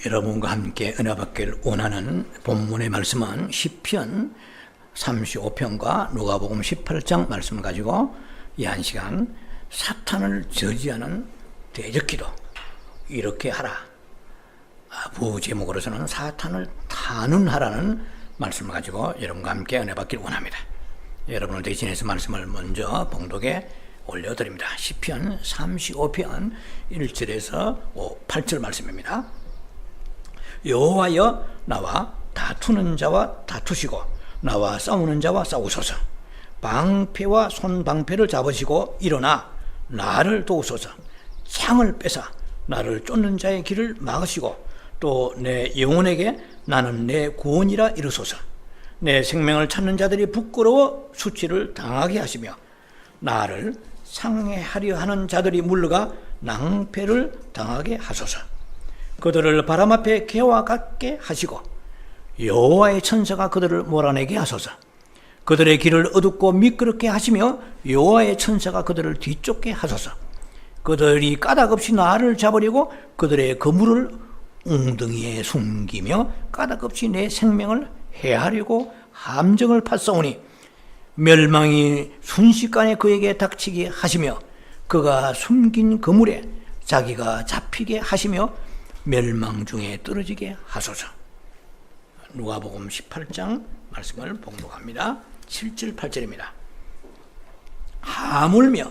여러분과 함께 은혜 받기를 원하는 본문의 말씀은 시편 35편과 누가복음 18장 말씀을 가지고 이 한 시간 사탄을 저지하는 대적기도 이렇게 하라. 부제목으로서는 사탄을 탄원하라는 말씀을 가지고 여러분과 함께 은혜 받기를 원합니다. 여러분을 대신해서 말씀을 먼저 봉독에 올려드립니다. 시편 35편 1절에서 8절 말씀입니다. 여호와여 나와 다투는 자와 다투시고 나와 싸우는 자와 싸우소서. 방패와 손방패를 잡으시고 일어나 나를 도우소서. 창을 빼사 나를 쫓는 자의 길을 막으시고 또 내 영혼에게 나는 내 구원이라 이르소서. 내 생명을 찾는 자들이 부끄러워 수치를 당하게 하시며 나를 상해하려 하는 자들이 물러가 낭패를 당하게 하소서. 그들을 바람 앞에 개와 같게 하시고 여호와의 천사가 그들을 몰아내게 하소서. 그들의 길을 어둡고 미끄럽게 하시며 여호와의 천사가 그들을 뒤쫓게 하소서. 그들이 까닭없이 나를 잡으려고 그들의 그물을 웅덩이에 숨기며 까닭없이 내 생명을 해하려고 함정을 팠사오니 멸망이 순식간에 그에게 닥치게 하시며 그가 숨긴 그물에 자기가 잡히게 하시며 멸망 중에 떨어지게 하소서. 누가복음 18장 말씀을 봉독합니다. 7절 8절입니다. 하물며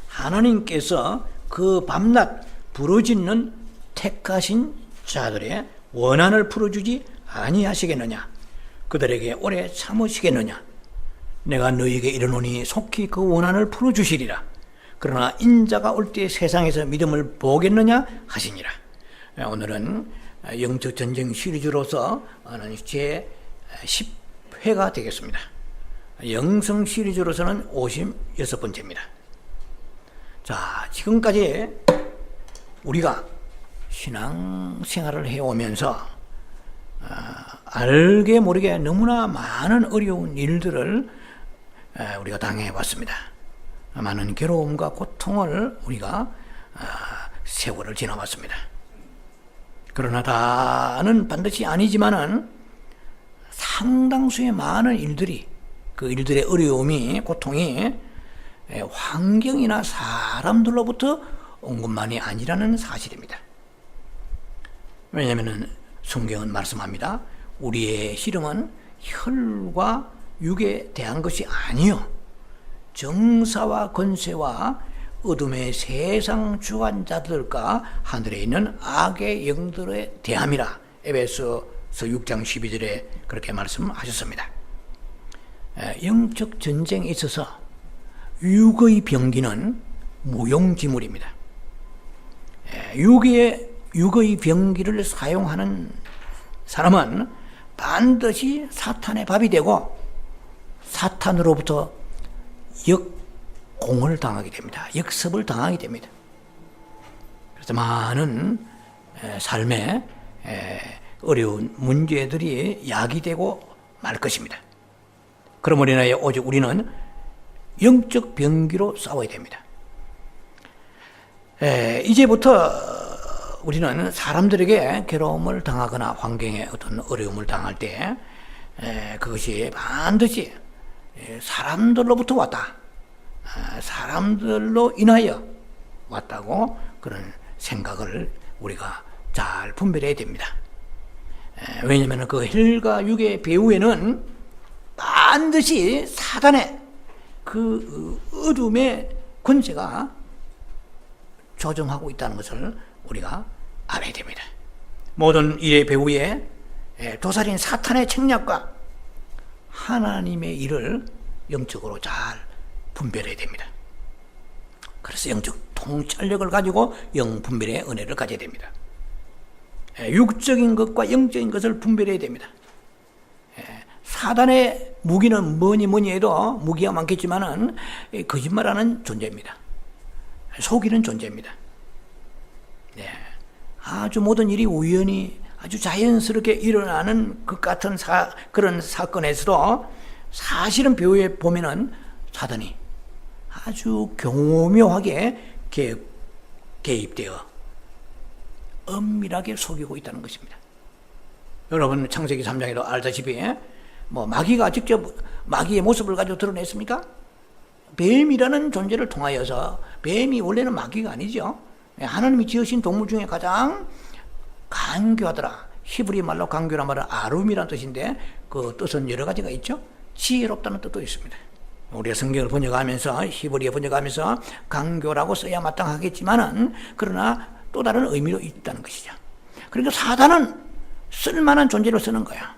하나님께서 그 밤낮 부르짖는 택하신 자들의 원한을 풀어주지 아니하시겠느냐? 그들에게 오래 참으시겠느냐? 내가 너희에게 이르노니 속히 그 원한을 풀어주시리라. 그러나 인자가 올 때 세상에서 믿음을 보겠느냐 하시니라. 오늘은 영적 전쟁 시리즈로서 제 10회가 되겠습니다. 영성 시리즈로서는 56번째입니다. 자, 지금까지 우리가 신앙생활을 해오면서 알게 모르게 너무나 많은 어려운 일들을 우리가 당해왔습니다. 많은 괴로움과 고통을 우리가 세월을 지나왔습니다. 그러나 다는 반드시 아니지만은 상당수의 많은 일들이 그 일들의 어려움이 고통이 환경이나 사람들로부터 온 것만이 아니라는 사실입니다. 왜냐하면 성경은 말씀합니다. 우리의 시름은 혈과 육에 대한 것이 아니요 정사와 권세와 어둠의 세상 주관자들과 하늘에 있는 악의 영들에 대함이라. 에베소서 6장 12절에 그렇게 말씀하셨습니다. 영적 전쟁에 있어서 육의 병기는 무용지물입니다. 육의 병기를 사용하는 사람은 반드시 사탄의 밥이 되고 사탄으로부터 역공을 당하게 됩니다. 역습을 당하게 됩니다. 그래서 많은 삶의 어려운 문제들이 야기되고 말 것입니다. 그러므로 인하여 오직 우리는 영적 병기로 싸워야 됩니다. 이제부터 우리는 사람들에게 괴로움을 당하거나 환경에 어떤 어려움을 당할 때 그것이 반드시 사람들로부터 왔다. 사람들로 인하여 왔다고 그런 생각을 우리가 잘 분별해야 됩니다. 왜냐하면 그 혈과 육의 배후에는 반드시 사단의 그 어둠의 권세가 조정하고 있다는 것을 우리가 알아야 됩니다. 모든 일의 배후에 도살인 사탄의 책략과 하나님의 일을 영적으로 잘 분별해야 됩니다. 그래서 영적 통찰력을 가지고 영분별의 은혜를 가져야 됩니다. 육적인 것과 영적인 것을 분별해야 됩니다. 사단의 무기는 뭐니 해도 무기가 많겠지만은 거짓말하는 존재입니다. 속이는 존재입니다. 아주 모든 일이 우연히 아주 자연스럽게 일어나는 것 같은 그런 사건에서도 사실은 배후에 보면은 사단이 아주 교묘하게 개입되어 엄밀하게 속이고 있다는 것입니다. 여러분 창세기 3장에도 알다시피 뭐 마귀가 직접 마귀의 모습을 가지고 드러냈습니까? 뱀이라는 존재를 통하여서, 뱀이 원래는 마귀가 아니죠. 하나님이 지으신 동물 중에 가장 간교하더라. 히브리 말로 간교란 말은 아룸이라는 뜻인데 그 뜻은 여러 가지가 있죠. 지혜롭다는 뜻도 있습니다. 우리가 성경을 번역하면서 히브리어 번역하면서 간교라고 써야 마땅하겠지만은 그러나 또 다른 의미도 있다는 것이죠. 그러니까 사단은 쓸만한 존재로 쓰는 거야.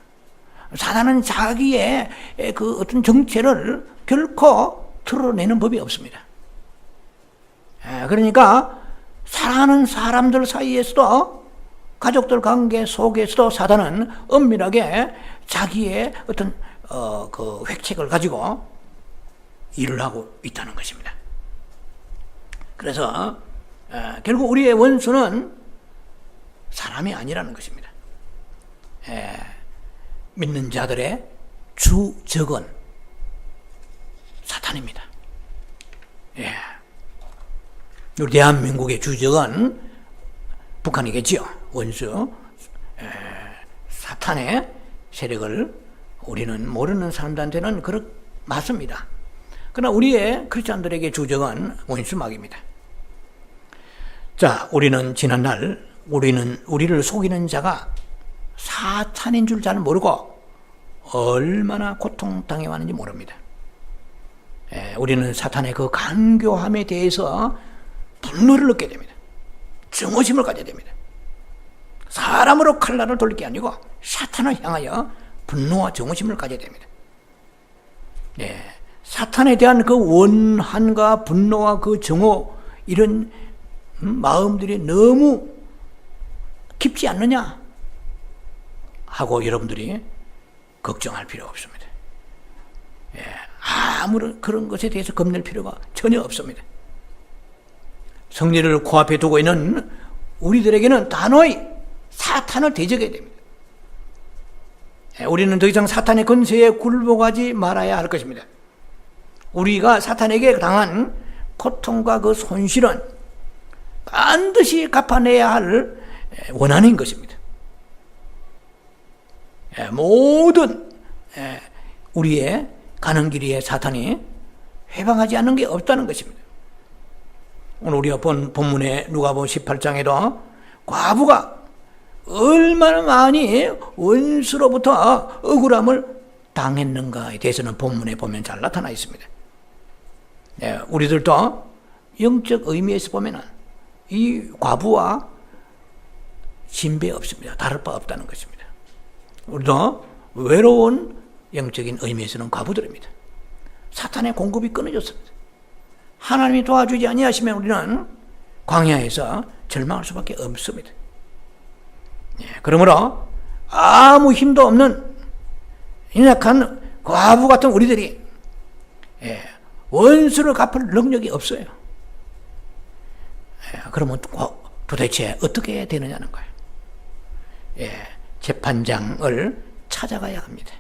사단은 자기의 그 어떤 정체를 결코 드러내는 법이 없습니다. 그러니까 사랑하는 사람들 사이에서도, 가족들 관계 속에서도 사단은 은밀하게 자기의 어떤 그 획책을 가지고 일을 하고 있다는 것입니다. 그래서 결국 우리의 원수는 사람이 아니라는 것입니다. 믿는 자들의 주적은 사탄입니다. 우리 대한민국의 주적은 북한이겠지요. 원수 사탄의 세력을 우리는 모르는 사람들한테는 맞습니다. 그러나 우리의 크리스찬들에게 주적은 원수막입니다. 자, 우리는 지난날 우리를 속이는 자가 사탄인 줄 잘 모르고 얼마나 고통당해 왔는지 모릅니다. 우리는 사탄의 그 간교함에 대해서 분노를 느끼게 됩니다. 증오심을 가져야 됩니다. 사람으로 칼날을 돌릴 게 아니고 사탄을 향하여 분노와 증오심을 가져야 됩니다. 사탄에 대한 그 원한과 분노와 그 증오, 이런 마음들이 너무 깊지 않느냐 하고 여러분들이 걱정할 필요가 없습니다. 아무런 그런 것에 대해서 겁낼 필요가 전혀 없습니다. 성리를 코앞에 두고 있는 우리들에게는 단호히 사탄을 대적해야 됩니다. 우리는 더 이상 사탄의 권세에 굴복하지 말아야 할 것입니다. 우리가 사탄에게 당한 고통과 그 손실은 반드시 갚아내야 할 원한인 것입니다. 모든 우리의 가는 길 위에 사탄이 해방하지 않는 게 없다는 것입니다. 오늘 우리가 본 본문에 누가복음 18장에도 과부가 얼마나 많이 원수로부터 억울함을 당했는가에 대해서는 본문에 보면 잘 나타나 있습니다. 우리들도 영적 의미에서 보면 이 과부와 진배 없습니다. 다를 바 없다는 것입니다. 우리도 외로운 영적인 의미에서는 과부들입니다. 사탄의 공급이 끊어졌습니다. 하나님이 도와주지 아니하시면 우리는 광야에서 절망할 수밖에 없습니다. 그러므로 아무 힘도 없는 연약한 과부 같은 우리들이 원수를 갚을 능력이 없어요. 그러면 도대체 어떻게 해야 되느냐는 거예요. 재판장을 찾아가야 합니다.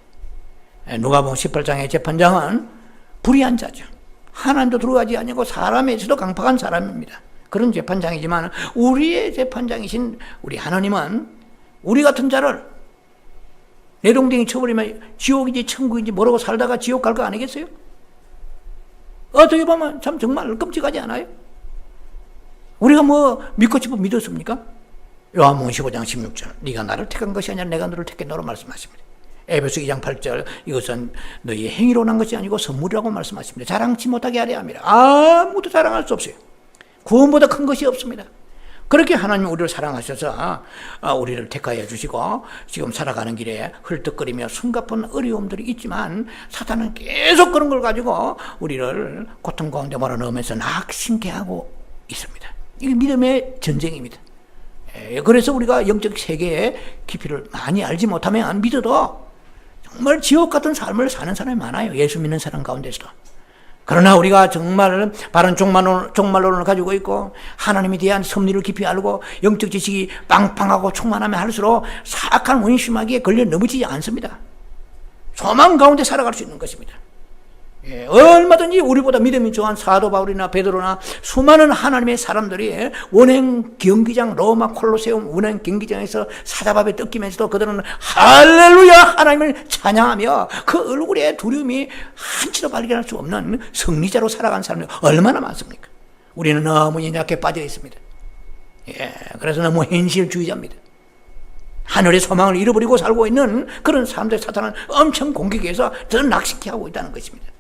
누가복음 18장의 재판장은 불의한 자죠. 하나님도 들어가지 아니고 사람에서도 강팍한 사람입니다. 그런 재판장이지만 우리의 재판장이신 우리 하나님은 우리 같은 자를 내동댕이 쳐버리면 지옥인지 천국인지 모르고 살다가 지옥 갈 거 아니겠어요? 어떻게 보면 참 정말 끔찍하지 않아요? 우리가 뭐 믿고 싶어 믿었습니까? 요한복음 15장 16절 네가 나를 택한 것이 아니라 내가 너를 택했노라 말씀하십니다. 에베소 2장 8절 이것은 너희의 행위로 난 것이 아니고 선물이라고 말씀하십니다. 자랑치 못하게 하려 합니다. 아무도 자랑할 수 없어요. 구원보다 큰 것이 없습니다. 그렇게 하나님 우리를 사랑하셔서 우리를 택하여 주시고 지금 살아가는 길에 헐떡거리며 숨가쁜 어려움들이 있지만 사탄은 계속 그런 걸 가지고 우리를 고통 가운데 몰아넣으면서 낙심케 하고 있습니다. 이게 믿음의 전쟁입니다. 그래서 우리가 영적 세계의 깊이를 많이 알지 못하면 믿어도 정말 지옥 같은 삶을 사는 사람이 많아요. 예수 믿는 사람 가운데서도. 그러나 우리가 정말 바른 종말론을 가지고 있고 하나님에 대한 섭리를 깊이 알고 영적 지식이 빵빵하고 충만하면 할수록 사악한 원심하기에 걸려 넘어지지 않습니다. 소망 가운데 살아갈 수 있는 것입니다. 예, 얼마든지 우리보다 믿음이 좋은 사도 바울이나 베드로나 수많은 하나님의 사람들이 원행 경기장 로마 콜로세움 원행 경기장에서 사자밥에 뜯기면서도 그들은 할렐루야 하나님을 찬양하며 그 얼굴에 두려움이 한치도 발견할 수 없는 승리자로 살아간 사람이 얼마나 많습니까? 우리는 너무 연약해 빠져 있습니다. 예, 그래서 너무 현실주의자입니다. 하늘의 소망을 잃어버리고 살고 있는 그런 사람들 사탄은 엄청 공격해서 더 낙심케 하고 있다는 것입니다.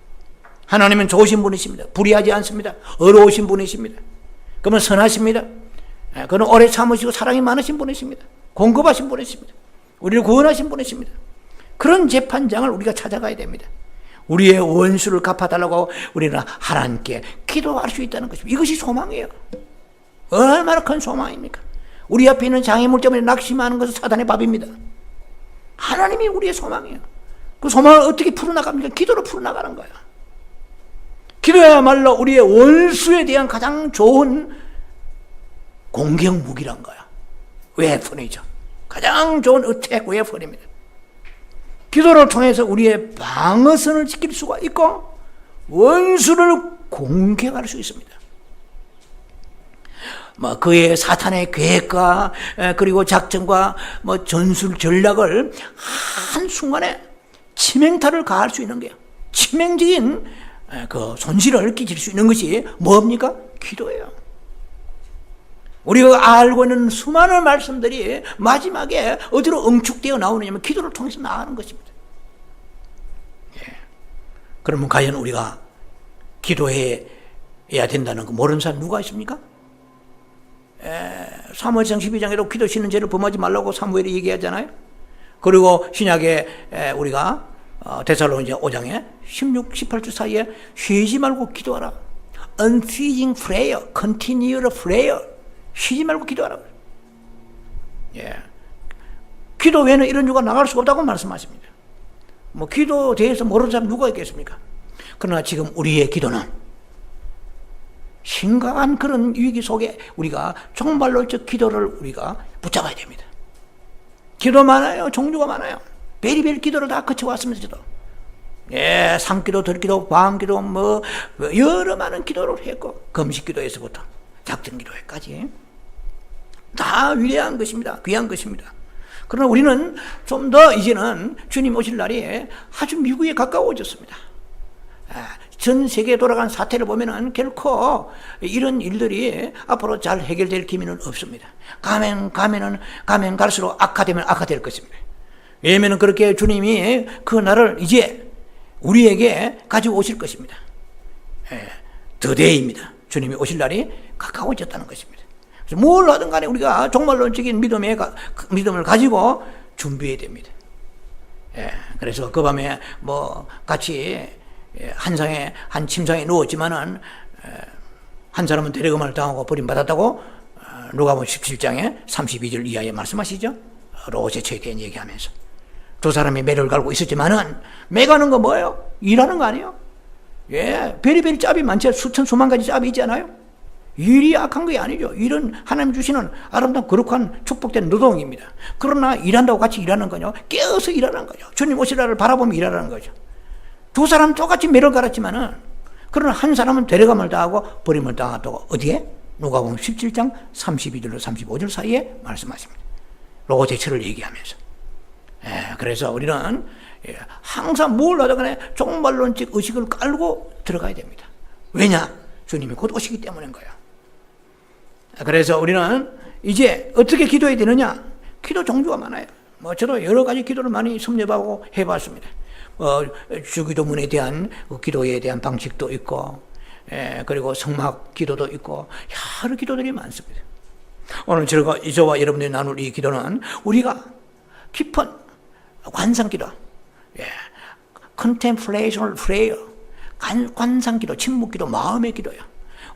하나님은 좋으신 분이십니다. 불의하지 않습니다. 어려우신 분이십니다. 그러면 선하십니다. 그는 오래 참으시고 사랑이 많으신 분이십니다. 공급하신 분이십니다. 우리를 구원하신 분이십니다. 그런 재판장을 우리가 찾아가야 됩니다. 우리의 원수를 갚아달라고 우리는 하나님께 기도할 수 있다는 것입니다. 이것이 소망이에요. 얼마나 큰 소망입니까? 우리 앞에 있는 장애물 때문에 낙심하는 것은 사단의 밥입니다. 하나님이 우리의 소망이에요. 그 소망을 어떻게 풀어나갑니까? 기도로 풀어나가는 거예요. 기도야말로 우리의 원수에 대한 가장 좋은 공격 무기란 거야. 웨폰이죠. 가장 좋은 어택 웨폰입니다. 기도를 통해서 우리의 방어선을 지킬 수가 있고 원수를 공격할 수 있습니다. 그의 사탄의 계획과 그리고 작전과 전술 전략을 한순간에 치명타를 가할 수 있는 게요. 치명적인 그 손실을 끼칠 수 있는 것이 뭡니까? 기도예요. 우리가 알고 있는 수많은 말씀들이 마지막에 어디로 응축되어 나오느냐면 기도를 통해서 나가는 것입니다. 예. 그러면 과연 우리가 기도해야 된다는 거 모르는 사람 누가 있습니까? 사무엘상 12장에도 기도 쉬는 죄를 범하지 말라고 사무엘이 얘기하잖아요. 그리고 신약에 우리가 데살로니가 5장에 16, 18주 사이에 쉬지 말고 기도하라. Unceasing prayer, continual prayer. 쉬지 말고 기도하라. 예. 기도 외에는 이런 유가 나갈 수가 없다고 말씀하십니다. 기도에 대해서 모르는 사람 누가 있겠습니까? 그러나 지금 우리의 기도는 심각한 그런 위기 속에 우리가 정말로 저 기도를 우리가 붙잡아야 됩니다. 기도 많아요. 종류가 많아요. 베리베리 기도를 다 거쳐왔으면서도 예, 산기도, 들기도, 밤기도 여러 많은 기도를 했고 금식기도에서부터 작전기도에까지 다 위대한 것입니다. 귀한 것입니다. 그러나 우리는 좀 더 이제는 주님 오실 날이 아주 미국에 가까워졌습니다. 전 세계에 돌아간 사태를 보면은 결코 이런 일들이 앞으로 잘 해결될 기미는 없습니다. 가면 갈수록 악화되면 악화될 것입니다. 왜냐하면 그렇게 주님이 그 날을 이제 우리에게 가지고 오실 것입니다. 더데이입니다. 주님이 오실 날이 가까워졌다는 것입니다. 그래서 뭘 하든 간에 우리가 종말론적인 믿음을 가지고 준비해야 됩니다. 그래서 그 밤에 같이 한 침상에 누웠지만은 한 사람은 데려감을 당하고 버림받았다고 누가복음 17장에 32절 이하에 말씀하시죠. 롯의 대한 얘기하면서 두 사람이 매를 갈고 있었지만은 매가는 거 뭐예요? 일하는 거 아니에요? 예, 베리베리 짭이 많죠. 수천 수만 가지 짭이 있잖아요. 일이 악한 게 아니죠. 일은 하나님 주시는 아름다운 거룩한 축복된 노동입니다. 그러나 일한다고 같이 일하는 거죠. 깨어서 일하는 거죠. 주님 오실 날을 바라보며 일하는 거죠. 두 사람 똑같이 매를 갈았지만은 그러나 한 사람은 데려감을 당하고 버림을 당했다고 어디에? 누가복음 17장 32절로 35절 사이에 말씀하십니다. 롯의 처를 얘기하면서. 그래서 우리는 항상 뭘 하든 간에 종말론적 의식을 깔고 들어가야 됩니다. 왜냐? 주님이 곧 오시기 때문인 거예요. 그래서 우리는 이제 어떻게 기도해야 되느냐? 기도 종류가 많아요. 저도 여러 가지 기도를 많이 섭렵하고 해봤습니다. 주기도문에 대한 기도에 대한 방식도 있고, 그리고 성막 기도도 있고, 여러 기도들이 많습니다. 오늘 저와 여러분들이 나눌 이 기도는 우리가 깊은 관상기도, contemplational prayer, 관상기도, 침묵기도, 마음의 기도예요.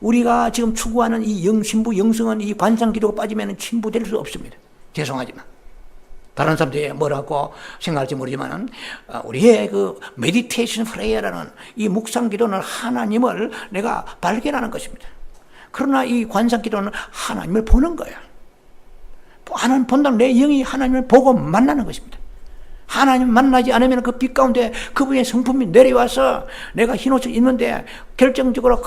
우리가 지금 추구하는 이 신부 영성은 이 관상기도가 빠지면 침부될 수 없습니다. 죄송하지만. 다른 사람들이 뭐라고 생각할지 모르지만 우리의 그 메디테이션 프레이어라는 이 묵상 기도는 하나님을 내가 발견하는 것입니다. 그러나 이 관상 기도는 하나님을 보는 거예요. 하나님 본다면 내 영이 하나님을 보고 만나는 것입니다. 하나님 만나지 않으면 그 빛 가운데 그분의 성품이 내려와서 내가 흰옷을 입는데 결정적으로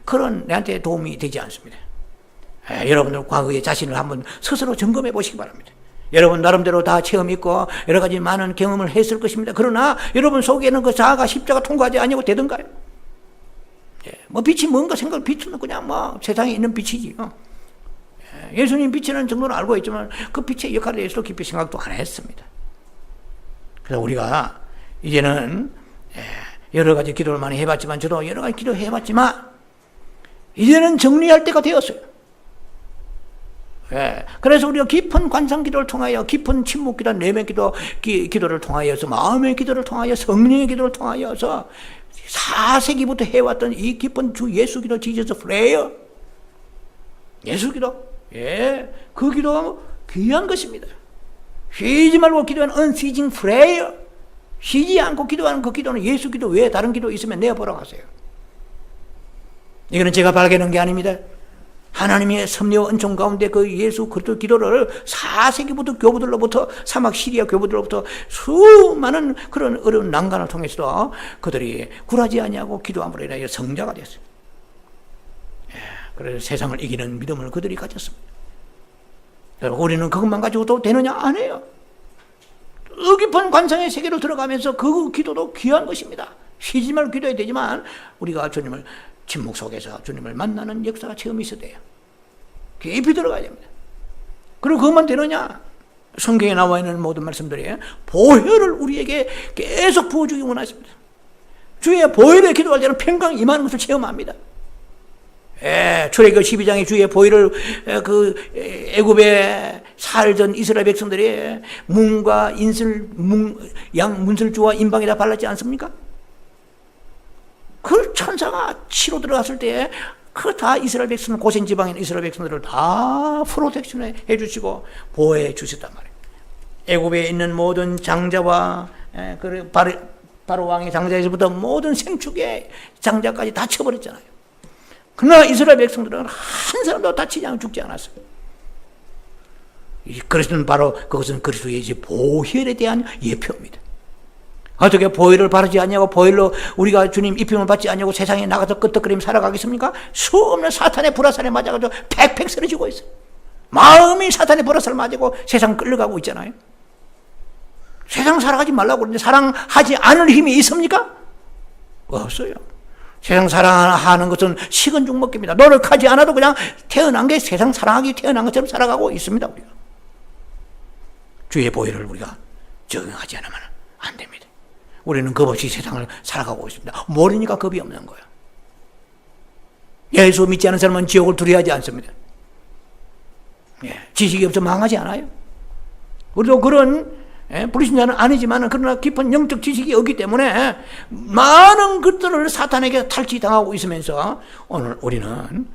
그런 내한테 도움이 되지 않습니다. 여러분들 과거의 자신을 한번 스스로 점검해 보시기 바랍니다. 여러분 나름대로 다 체험 있고 여러 가지 많은 경험을 했을 것입니다. 그러나 여러분 속에는 그 자아가 십자가 통과하지 아니하고 되던가요? 뭐 빛이 뭔가 생각, 빛은 그냥 뭐 세상에 있는 빛이지. 예수님 빛이라는 정도는 알고 있지만 그 빛의 역할에 대해서 깊이 생각도 안 했습니다. 그래서 우리가 이제는 여러 가지 기도를 많이 해봤지만, 저도 여러 가지 기도 해봤지만 이제는 정리할 때가 되었어요. 그래서 우리가 깊은 관상 기도를 통하여, 깊은 침묵 기도, 내면 기도를 통하여서, 마음의 기도를 통하여, 성령의 기도를 통하여서 4세기부터 해왔던 이 깊은 주 예수 기도, 지저스 프레이어, 예수 기도, 그 기도 귀한 것입니다. 쉬지 말고 기도하는 unceasing prayer, 쉬지 않고 기도하는 그 기도는 예수 기도 외에 다른 기도 있으면 내어보라고 하세요. 이거는 제가 발견한 게 아닙니다. 하나님의 섭리와 은총 가운데 그 예수 그리스도 기도를 4세기부터 교부들로부터, 사막 시리아 교부들로부터 수많은 그런 어려운 난관을 통해서도 그들이 굴하지 아니하고 기도함으로 인하여 성자가 됐어요. 그래서 세상을 이기는 믿음을 그들이 가졌습니다. 우리는 그것만 가지고도 되느냐? 안 해요. 깊은 관상의 세계로 들어가면서 그 기도도 귀한 것입니다. 쉬지 말고 기도해야 되지만 우리가 주님을 침묵 속에서 주님을 만나는 역사가 체험이 있어야 돼요. 깊이 들어가야 됩니다. 그리고 그것만 되느냐? 성경에 나와 있는 모든 말씀들이 보혈을 우리에게 계속 부어주기 원하십니다. 주의 보혈에 기도할 때는 평강 임하는 것을 체험합니다. 출애굽 12장에 주의 보혈을 그 애굽에 살던 이스라엘 백성들이 문과 문설주와 인방에다 발랐지 않습니까? 그 천사가 치러 들어갔을 때 그 다 이스라엘 백성, 고생 지방에 있는 이스라엘 백성들을 다 프로텍션해 주시고 보호해 주셨단 말이에요. 애굽에 있는 모든 장자와 바로 왕의 장자에서부터 모든 생축의 장자까지 다 쳐버렸잖아요. 그러나 이스라엘 백성들은 한 사람도 다치지 않고 죽지 않았어요. 그것은 바로 그것은 그리스도의 보혈에 대한 예표입니다. 어떻게 보혈을 바르지 않냐고, 보혈로 우리가 주님 입힘을 받지 않냐고 세상에 나가서 끄떡거리며 살아가겠습니까? 수없는 사탄의 불화살에 맞아가지고 팩팩 쓰러지고 있어요. 마음이 사탄의 불화살을 맞고 세상 끌려가고 있잖아요. 세상 살아가지 말라고 그러는데 사랑하지 않을 힘이 있습니까? 없어요. 세상 사랑하는 것은 식은 죽 먹기입니다. 노력하지 않아도 그냥 태어난 게 세상 사랑하기 태어난 것처럼 살아가고 있습니다. 우리가 주의 보혈을 우리가 적용하지 않으면 안 됩니다. 우리는 겁 없이 세상을 살아가고 있습니다. 모르니까 겁이 없는 거예요. 예수 믿지 않은 사람은 지옥을 두려워하지 않습니다. 지식이 없어 망하지 않아요. 우리도 그런 불신자는 아니지만 그러나 깊은 영적 지식이 없기 때문에 많은 것들을 사탄에게 탈취당하고 있으면서 오늘 우리는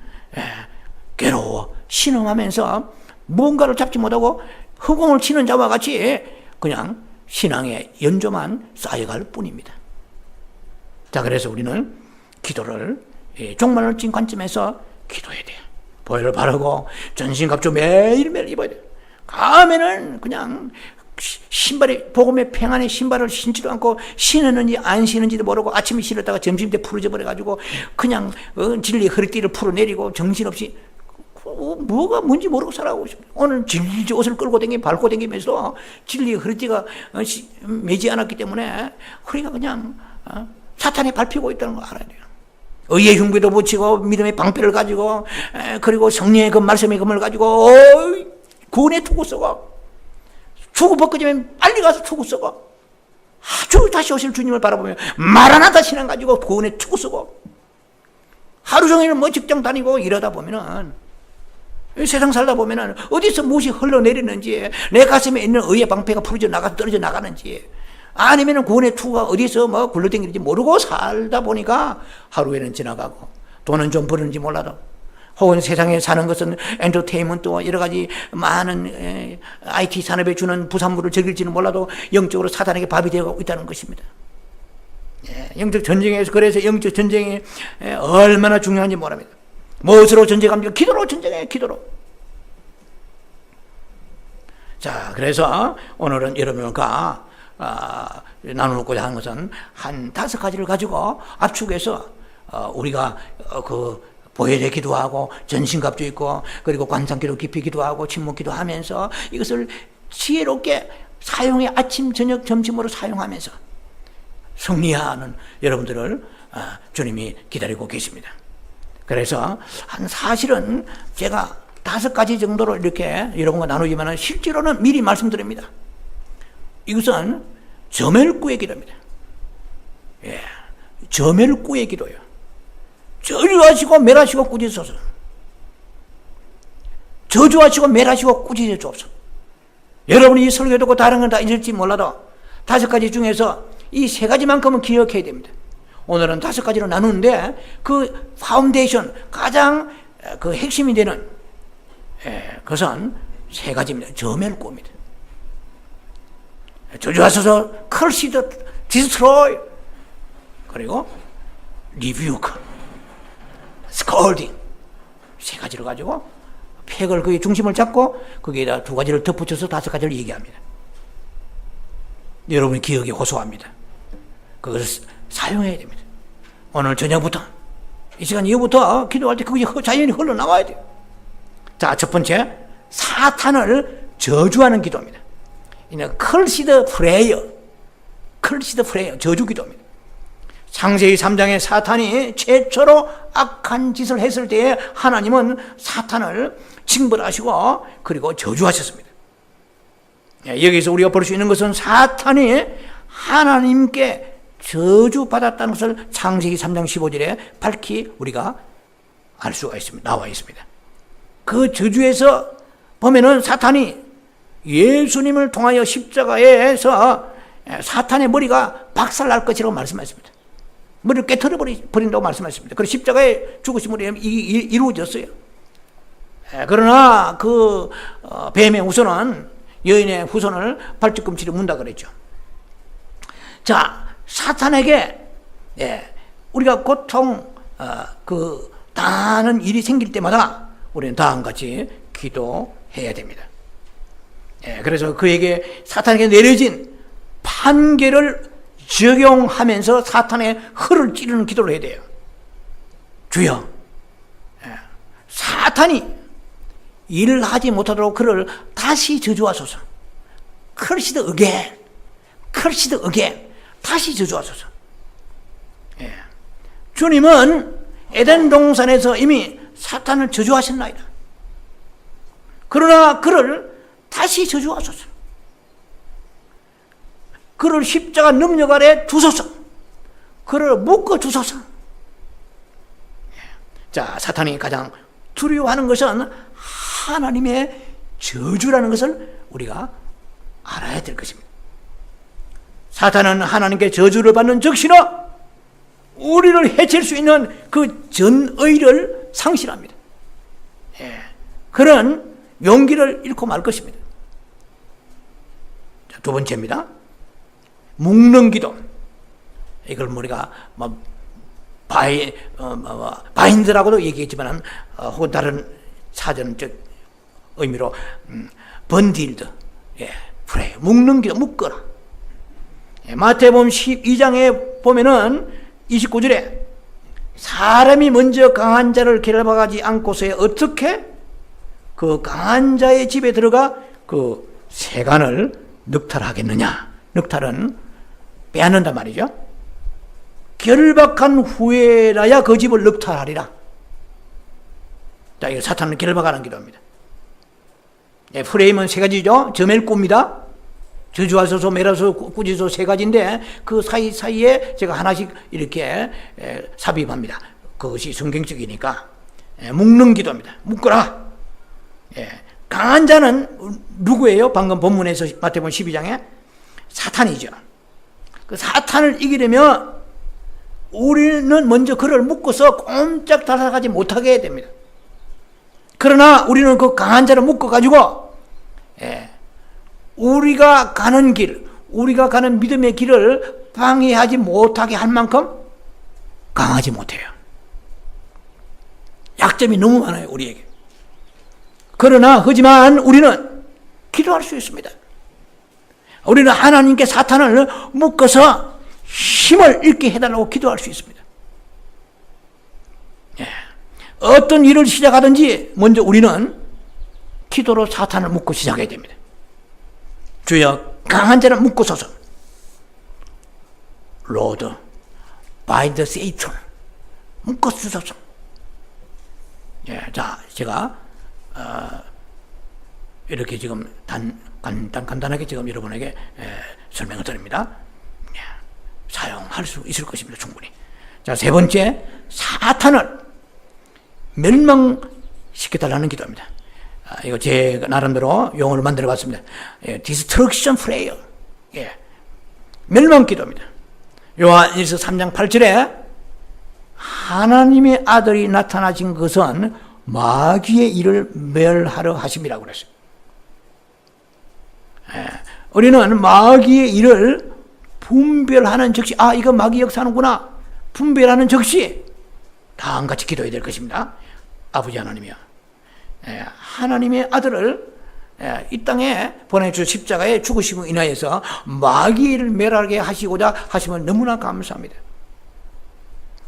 괴로워 신음하면서 뭔가를 잡지 못하고 허공을 치는 자와 같이 그냥 신앙의 연조만 쌓여갈 뿐입니다. 자, 그래서 우리는 기도를 종말을 찐 관점에서 기도해야 돼요. 보혈을 바르고 전신갑주 매일매일 입어야 돼요. 가면은 그냥 신발에 복음의 평안의 신발을 신지도 않고 신었는지 안 신은지도 모르고 아침에 신었다가 점심때 풀어져 버려가지고 그냥 진리 허리띠를 풀어내리고 정신없이 뭐가 뭔지 모르고 살아가고 있습니다. 오늘 진리 옷을 끌고 밟고 다니면서 진리 허리띠가 매지 않았기 때문에 허리가 그냥 사탄에 밟히고 있다는 거 알아야 돼요. 의의 흉배도 붙이고 믿음의 방패를 가지고 그리고 성령의 그 말씀의 금을 가지고 구원의 투구 쓰고 투구 벗겨지면 빨리 가서 투구 쓰고 아주 다시 오실 주님을 바라보며 마라나타 신앙 가지고 구원의 투구 쓰고 하루 종일 뭐 직장 다니고 이러다 보면은 세상 살다 보면은 어디서 무엇이 흘러내리는지 내 가슴에 있는 의의 방패가 풀어져 나가 떨어져 나가는지 아니면은 구원의 투구가 어디서 뭐 굴러다니는지 모르고 살다 보니까 하루에는 지나가고 돈은 좀 버는지 몰라도 혹은 세상에 사는 것은 엔터테인먼트와 여러 가지 많은 IT 산업에 주는 부산물을 즐길지는 몰라도 영적으로 사탄에게 밥이 되고 있다는 것입니다. 영적 전쟁에서 그래서 영적 전쟁이 얼마나 중요한지 모릅니다. 무엇으로 전쟁합니까? 기도로 전쟁해요. 기도로. 자, 그래서 오늘은 여러분과 나누고자 하는 것은 한 5가지를 가지고 압축해서 우리가 보혈의 기도하고 전신갑주 있고 그리고 관상기도 깊이 기도하고 침묵기도 하면서 이것을 지혜롭게 사용해 아침 저녁 점심으로 사용하면서 승리하는 여러분들을 주님이 기다리고 계십니다. 그래서 사실은 제가 5가지 정도로 이렇게 여러분과 나누지만 실제로는 미리 말씀드립니다. 이것은 저멸구의 기도입니다. 예, 저멸구의 기도예요. 저주하시고 멸하시고 꾸짖으소서. 저주하시고 멸하시고 꾸짖어 주옵소서. 여러분이 이 설교 듣고 다른 건 다 잊을지 몰라도 5가지 중에서 이 3가지만큼은 기억해야 됩니다. 오늘은 5가지로 나누는데 그 파운데이션, 가장 그 핵심이 되는 그것은 3가지입니다. 저멸구입니다. 저주하소서, curse, destroy, 그리고 rebuke, scolding. 3가지를 가지고 팩을 거기 중심을 잡고 거기에다 2가지를 덧붙여서 5가지를 얘기합니다. 여러분이 기억에 호소합니다. 그것을 사용해야 됩니다. 오늘 저녁부터 이 시간 이후부터 기도할 때 그게 자연히 흘러나와야 돼요. 자, 첫 번째, 사탄을 저주하는 기도입니다. 이는 cursed prayer, 저주 기도입니다. 창세기 3장에 사탄이 최초로 악한 짓을 했을 때에 하나님은 사탄을 징벌하시고 그리고 저주하셨습니다. 여기서 우리가 볼 수 있는 것은 사탄이 하나님께 저주받았다는 것을 창세기 3장 15절에 밝히 우리가 알 수가 있습니다. 나와 있습니다. 그 저주에서 보면은 사탄이 예수님을 통하여 십자가에서 사탄의 머리가 박살날 것이라고 말씀하셨습니다. 머리를 깨트려 버린다고 말씀하셨습니다. 그래서 십자가에 죽으심으로 이루어졌어요. 그러나 그 뱀의 후손은 여인의 후손을 발뒤꿈치로 문다 그랬죠. 자, 사탄에게 우리가 고통 당하는 일이 생길 때마다 우리는 다음같이 기도해야 됩니다. 그래서 그에게 사탄에게 내려진 판결을 적용하면서 사탄의 허를 찌르는 기도를 해야 돼요. 주여, 사탄이 일을 하지 못하도록 그를 다시 저주하소서. cursed again, 다시 저주하소서. 주님은 에덴 동산에서 이미 사탄을 저주하셨나이다. 그러나 그를 다시 저주하소서. 그를 십자가 능력 아래 두소서. 그를 묶어 주소서. 자, 사탄이 가장 두려워하는 것은 하나님의 저주라는 것을 우리가 알아야 될 것입니다. 사탄은 하나님께 저주를 받는 적시나 우리를 해칠 수 있는 그 전의를 상실합니다. 그런 용기를 잃고 말 것입니다. 자, 2번째입니다. 묶는 기도. 이걸 우리가 바인드라고도 얘기했지만 혹은 다른 사전적 의미로 번딜드, 프레이, 묶는 기도, 묶어라. 마태복음 12장에 보면은 29절에 사람이 먼저 강한 자를 결박하지 않고서야 어떻게 그 강한 자의 집에 들어가 그 세간을 늑탈하겠느냐. 늑탈은 빼앗는단 말이죠. 결박한 후에라야 그 집을 늑탈하리라. 자, 이거 사탄을 결박하는 기도입니다. 프레임은 3가지죠. 저멜구입니다. 저주하소서, 멸하소서, 꾸짖어서 3가지인데 그 사이사이에 제가 하나씩 이렇게 삽입합니다. 그것이 성경적이니까. 묶는 기도입니다. 묶어라. 강한 자는 누구예요? 방금 본문에서 마태복음 12장에 사탄이죠. 그 사탄을 이기려면 우리는 먼저 그를 묶어서 꼼짝달싹하지 못하게 해야 됩니다. 그러나 우리는 그 강한 자를 묶어가지고 우리가 가는 길, 우리가 가는 믿음의 길을 방해하지 못하게 할 만큼 강하지 못해요. 약점이 너무 많아요, 우리에게. 그러나 하지만 우리는 기도할 수 있습니다. 우리는 하나님께 사탄을 묶어서 힘을 잃게 해달라고 기도할 수 있습니다. 예. 어떤 일을 시작하든지 먼저 우리는 기도로 사탄을 묶고 시작해야 됩니다. 주여 강한 자를 묶어서서 Lord, bind Satan, 묶어주소서. 예, 자, 제가 이렇게 지금 간단하게 지금 여러분에게 설명을 드립니다. 예, 사용할 수 있을 것입니다, 충분히. 자, 세 번째, 사탄을 멸망시켜달라는 기도입니다. 이거 제 나름대로 용어를 만들어 봤습니다. 예, Destruction Prayer. 예, 멸망 기도입니다. 요한일서 3장 8절에 하나님의 아들이 나타나신 것은 마귀의 일을 멸하려 하심이라고 그랬어요. 예, 우리는 마귀의 일을 분별하는 즉시, 아, 이거 마귀 역사하는구나 분별하는 즉시 다음같이 기도해야 될 것입니다. 아버지 하나님이여, 하나님의 아들을 이 땅에 보내주신 십자가에 죽으심으로 인하여서 마귀를 멸하게 하시고자 하시면 너무나 감사합니다.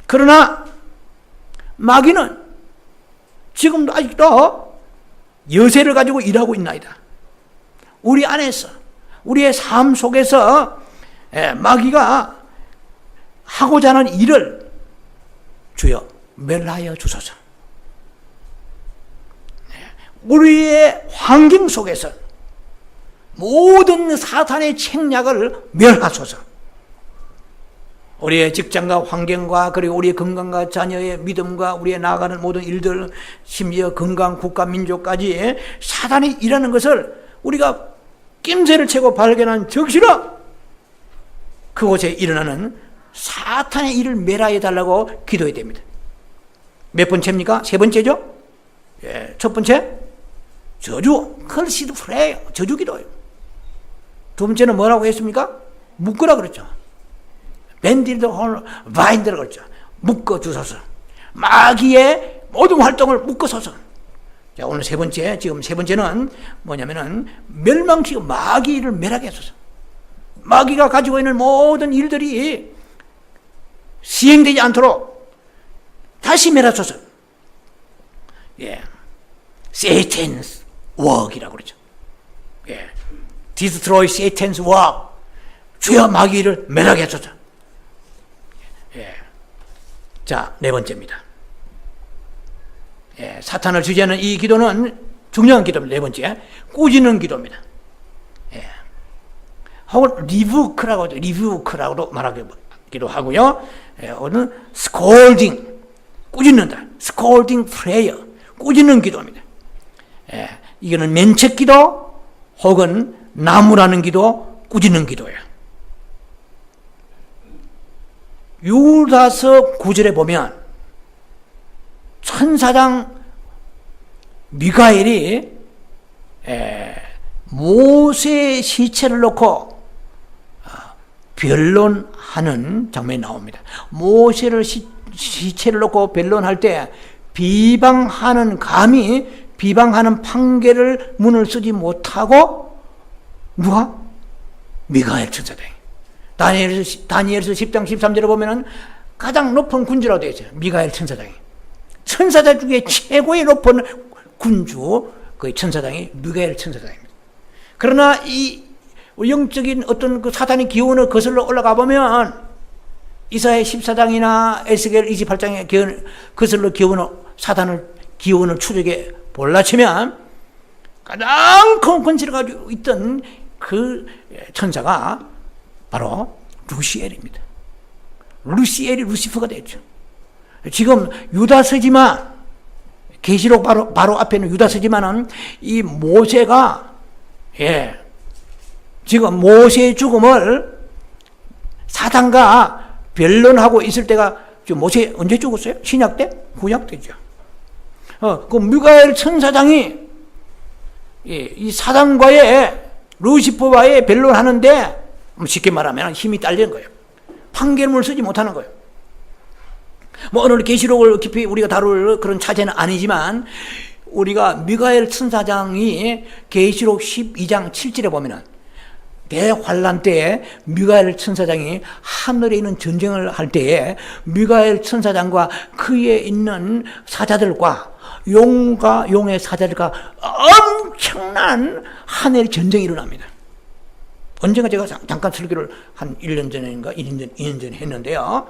그러나 마귀는 지금도 아직도 여세를 가지고 일하고 있나이다. 우리 안에서, 우리의 삶 속에서 마귀가 하고자 하는 일을 주여 멸하여 주소서. 우리의 환경 속에서 모든 사탄의 책략을 멸하소서. 우리의 직장과 환경과 그리고 우리의 건강과 자녀의 믿음과 우리의 나아가는 모든 일들, 심지어 건강, 국가, 민족까지 사탄이 일하는 것을 우리가 낌새를 채고 발견한 적시로 그곳에 일어나는 사탄의 일을 멸하여 달라고 기도해야 됩니다. 몇 번째입니까? 세 번째죠? 예, 첫 번째 저주, curse prayer, 저주 기도예요. 두 번째는 뭐라고 했습니까? 묶으라 그랬죠. 밴디드 홀 바인드라고 그랬죠. 묶어 주소서. 마귀의 모든 활동을 묶어서서. 자, 오늘 세 번째, 지금 세 번째는 뭐냐면은 멸망시키고 마귀를 멸하게 하소서. 마귀가 가지고 있는 모든 일들이 시행되지 않도록 다시 멸하소서. 예, Satan's work이라고 그러죠. 예, destroy Satan's work. 주여 마귀를 멸하게 하소서. 예, 자, 네 번째입니다. 예, 사탄을 주제하는 이 기도는 중요한 기도입니다. 네 번째, 꾸짖는 기도입니다. 예, 혹은 리뷰크라고도 말하기도 하고요. 예, 오늘 scolding, 꾸짖는다. scolding prayer, 꾸짖는 기도입니다. 예, 이거는 면책 기도 혹은 나무라는 기도, 꾸짖는 기도예요. 유다서 9절에 보면 천사장 미가엘이 모세의 시체를 놓고 변론하는 장면이 나옵니다. 모세를 시체를 놓고 변론할 때 비방하는 감히 비방하는 판결을 문을 쓰지 못하고 누가? 미가엘 천사장이. 다니엘서 10장 13절에 보면은 가장 높은 군주라고 되어 있어요. 미가엘 천사장이. 천사장 중에 최고의 높은 군주, 그 천사장이 미가엘 천사장입니다. 그러나 이 영적인 어떤 그 사탄의 기운을 거슬러 올라가 보면 이사야 14장이나 에스겔 28장에 거슬러 사탄을 기운을 추적해 볼라치면 가장 큰 권세를 가지고 있던 그 천사가 바로 루시엘입니다. 루시엘이 루시퍼가 됐죠. 지금 유다서지만, 계시록 바로 앞에는 유다서지만은 이 모세가, 예, 지금 모세의 죽음을 사탄과 변론하고 있을 때가, 모세 언제 죽었어요? 신약 때? 구약 때죠. 그 미가엘 천사장이 이 사단과의 루시퍼와의 변론하는데 쉽게 말하면 힘이 딸리는 거예요. 판결문을 쓰지 못하는 거예요. 뭐 오늘 계시록을 깊이 우리가 다룰 그런 차제는 아니지만 우리가 미가엘 천사장이 계시록 12장 7절에 보면은 대환란 때에 미가엘 천사장이 하늘에 있는 전쟁을 할 때에 미가엘 천사장과 그에 있는 사자들과 용과 용의 사자들과 엄청난 하늘의 전쟁이 일어납니다. 언젠가 제가 잠깐 설교를 한 1년 전인가 2년 전에 했는데요.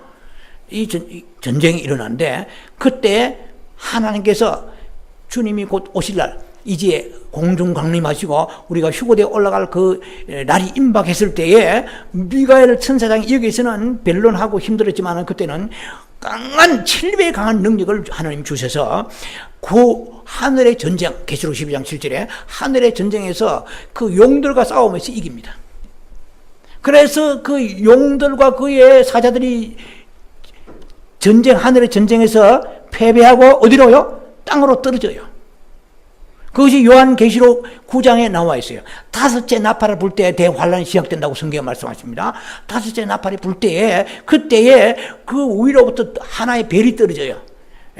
이 전쟁이 일어나는데 그때 하나님께서 주님이 곧 오실 날 이제 공중 강림하시고 우리가 휴거대에 올라갈 그 날이 임박했을 때에 미가엘 천사장이 여기서는 변론하고 힘들었지만 그때는 강한 7배의 강한 능력을 하나님 주셔서 그 하늘의 전쟁, 계시록 12장 7절에 하늘의 전쟁에서 그 용들과 싸우면서 이깁니다. 그래서 그 용들과 그의 사자들이 하늘의 전쟁에서 패배하고 어디로요? 땅으로 떨어져요. 그것이 요한계시록 9장에 나와 있어요. 5째 나팔을 불 때 대환란이 시작된다고 성경에 말씀하십니다. 5째 나팔이 불 때에 그때에 그 위로부터 하나의 별이 떨어져요.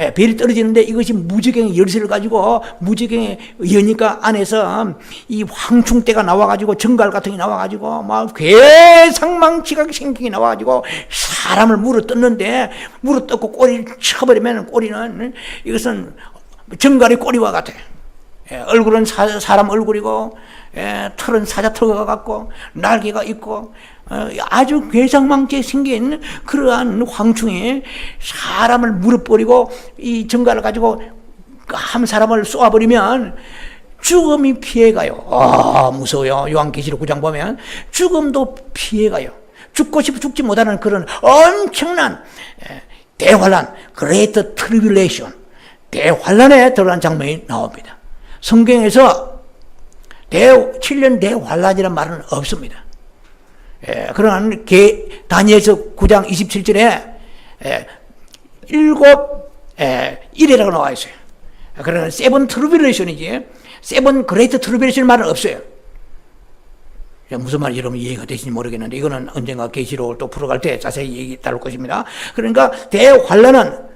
예, 별이 떨어지는데 이것이 무지개의 열쇠를 가지고 무지개의 여니까 안에서 이 황충대가 나와가지고 정갈 같은 게 나와가지고 막 괴상망치가 생기게 나와가지고 사람을 물어뜯는데 물어뜯고 꼬리를 쳐버리면 꼬리는 이것은 정갈의 꼬리와 같아. 예, 얼굴은 사람 얼굴이고 털은 사자 털과 같고 날개가 있고 아주 괴상망치에 생긴 그러한 황충이 사람을 물어버리고 이 정갈을 가지고 한 사람을 쏘아버리면 죽음이 피해가요. 아, 무서워요. 요한계시록 9장 보면 죽음도 피해가요. 죽고 싶어 죽지 못하는 그런 엄청난 대환란, Great Tribulation, 대환란에 들어간 장면이 나옵니다. 성경에서 7년 대환란이라는 말은 없습니다. 그러나 다니엘서 9장 27절에 7일이라고 나와 있어요. 그러나 7 트리뷸레이션이지 7 그레이트 트리뷸레이션 말은 없어요. 무슨 말이 여러분 이해가 되시는지 모르겠는데 이거는 언젠가 계시록을 또 풀어갈 때 자세히 얘기 다룰 것입니다. 그러니까 대환란은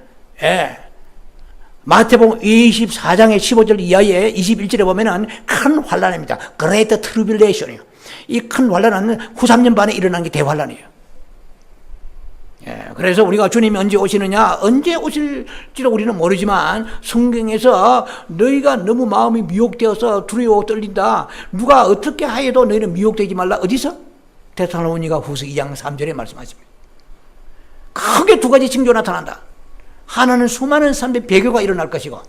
마태복음 24장의 15절 이하에 21절에 보면은 큰 환란입니다. Great Tribulation이요. 이 큰 환란은 후 3년 반에 일어난 게 대환란이에요. 그래서 우리가 주님이 언제 오시느냐, 언제 오실지도 우리는 모르지만 성경에서 너희가 너무 마음이 미혹되어서 두려워 떨린다. 누가 어떻게 하여도 너희는 미혹되지 말라. 어디서? 데살로니가 후서 2장 3절에 말씀하십니다. 크게 두 가지 징조가 나타난다. 하나는 수많은 사람들의 배교가 일어날 것이고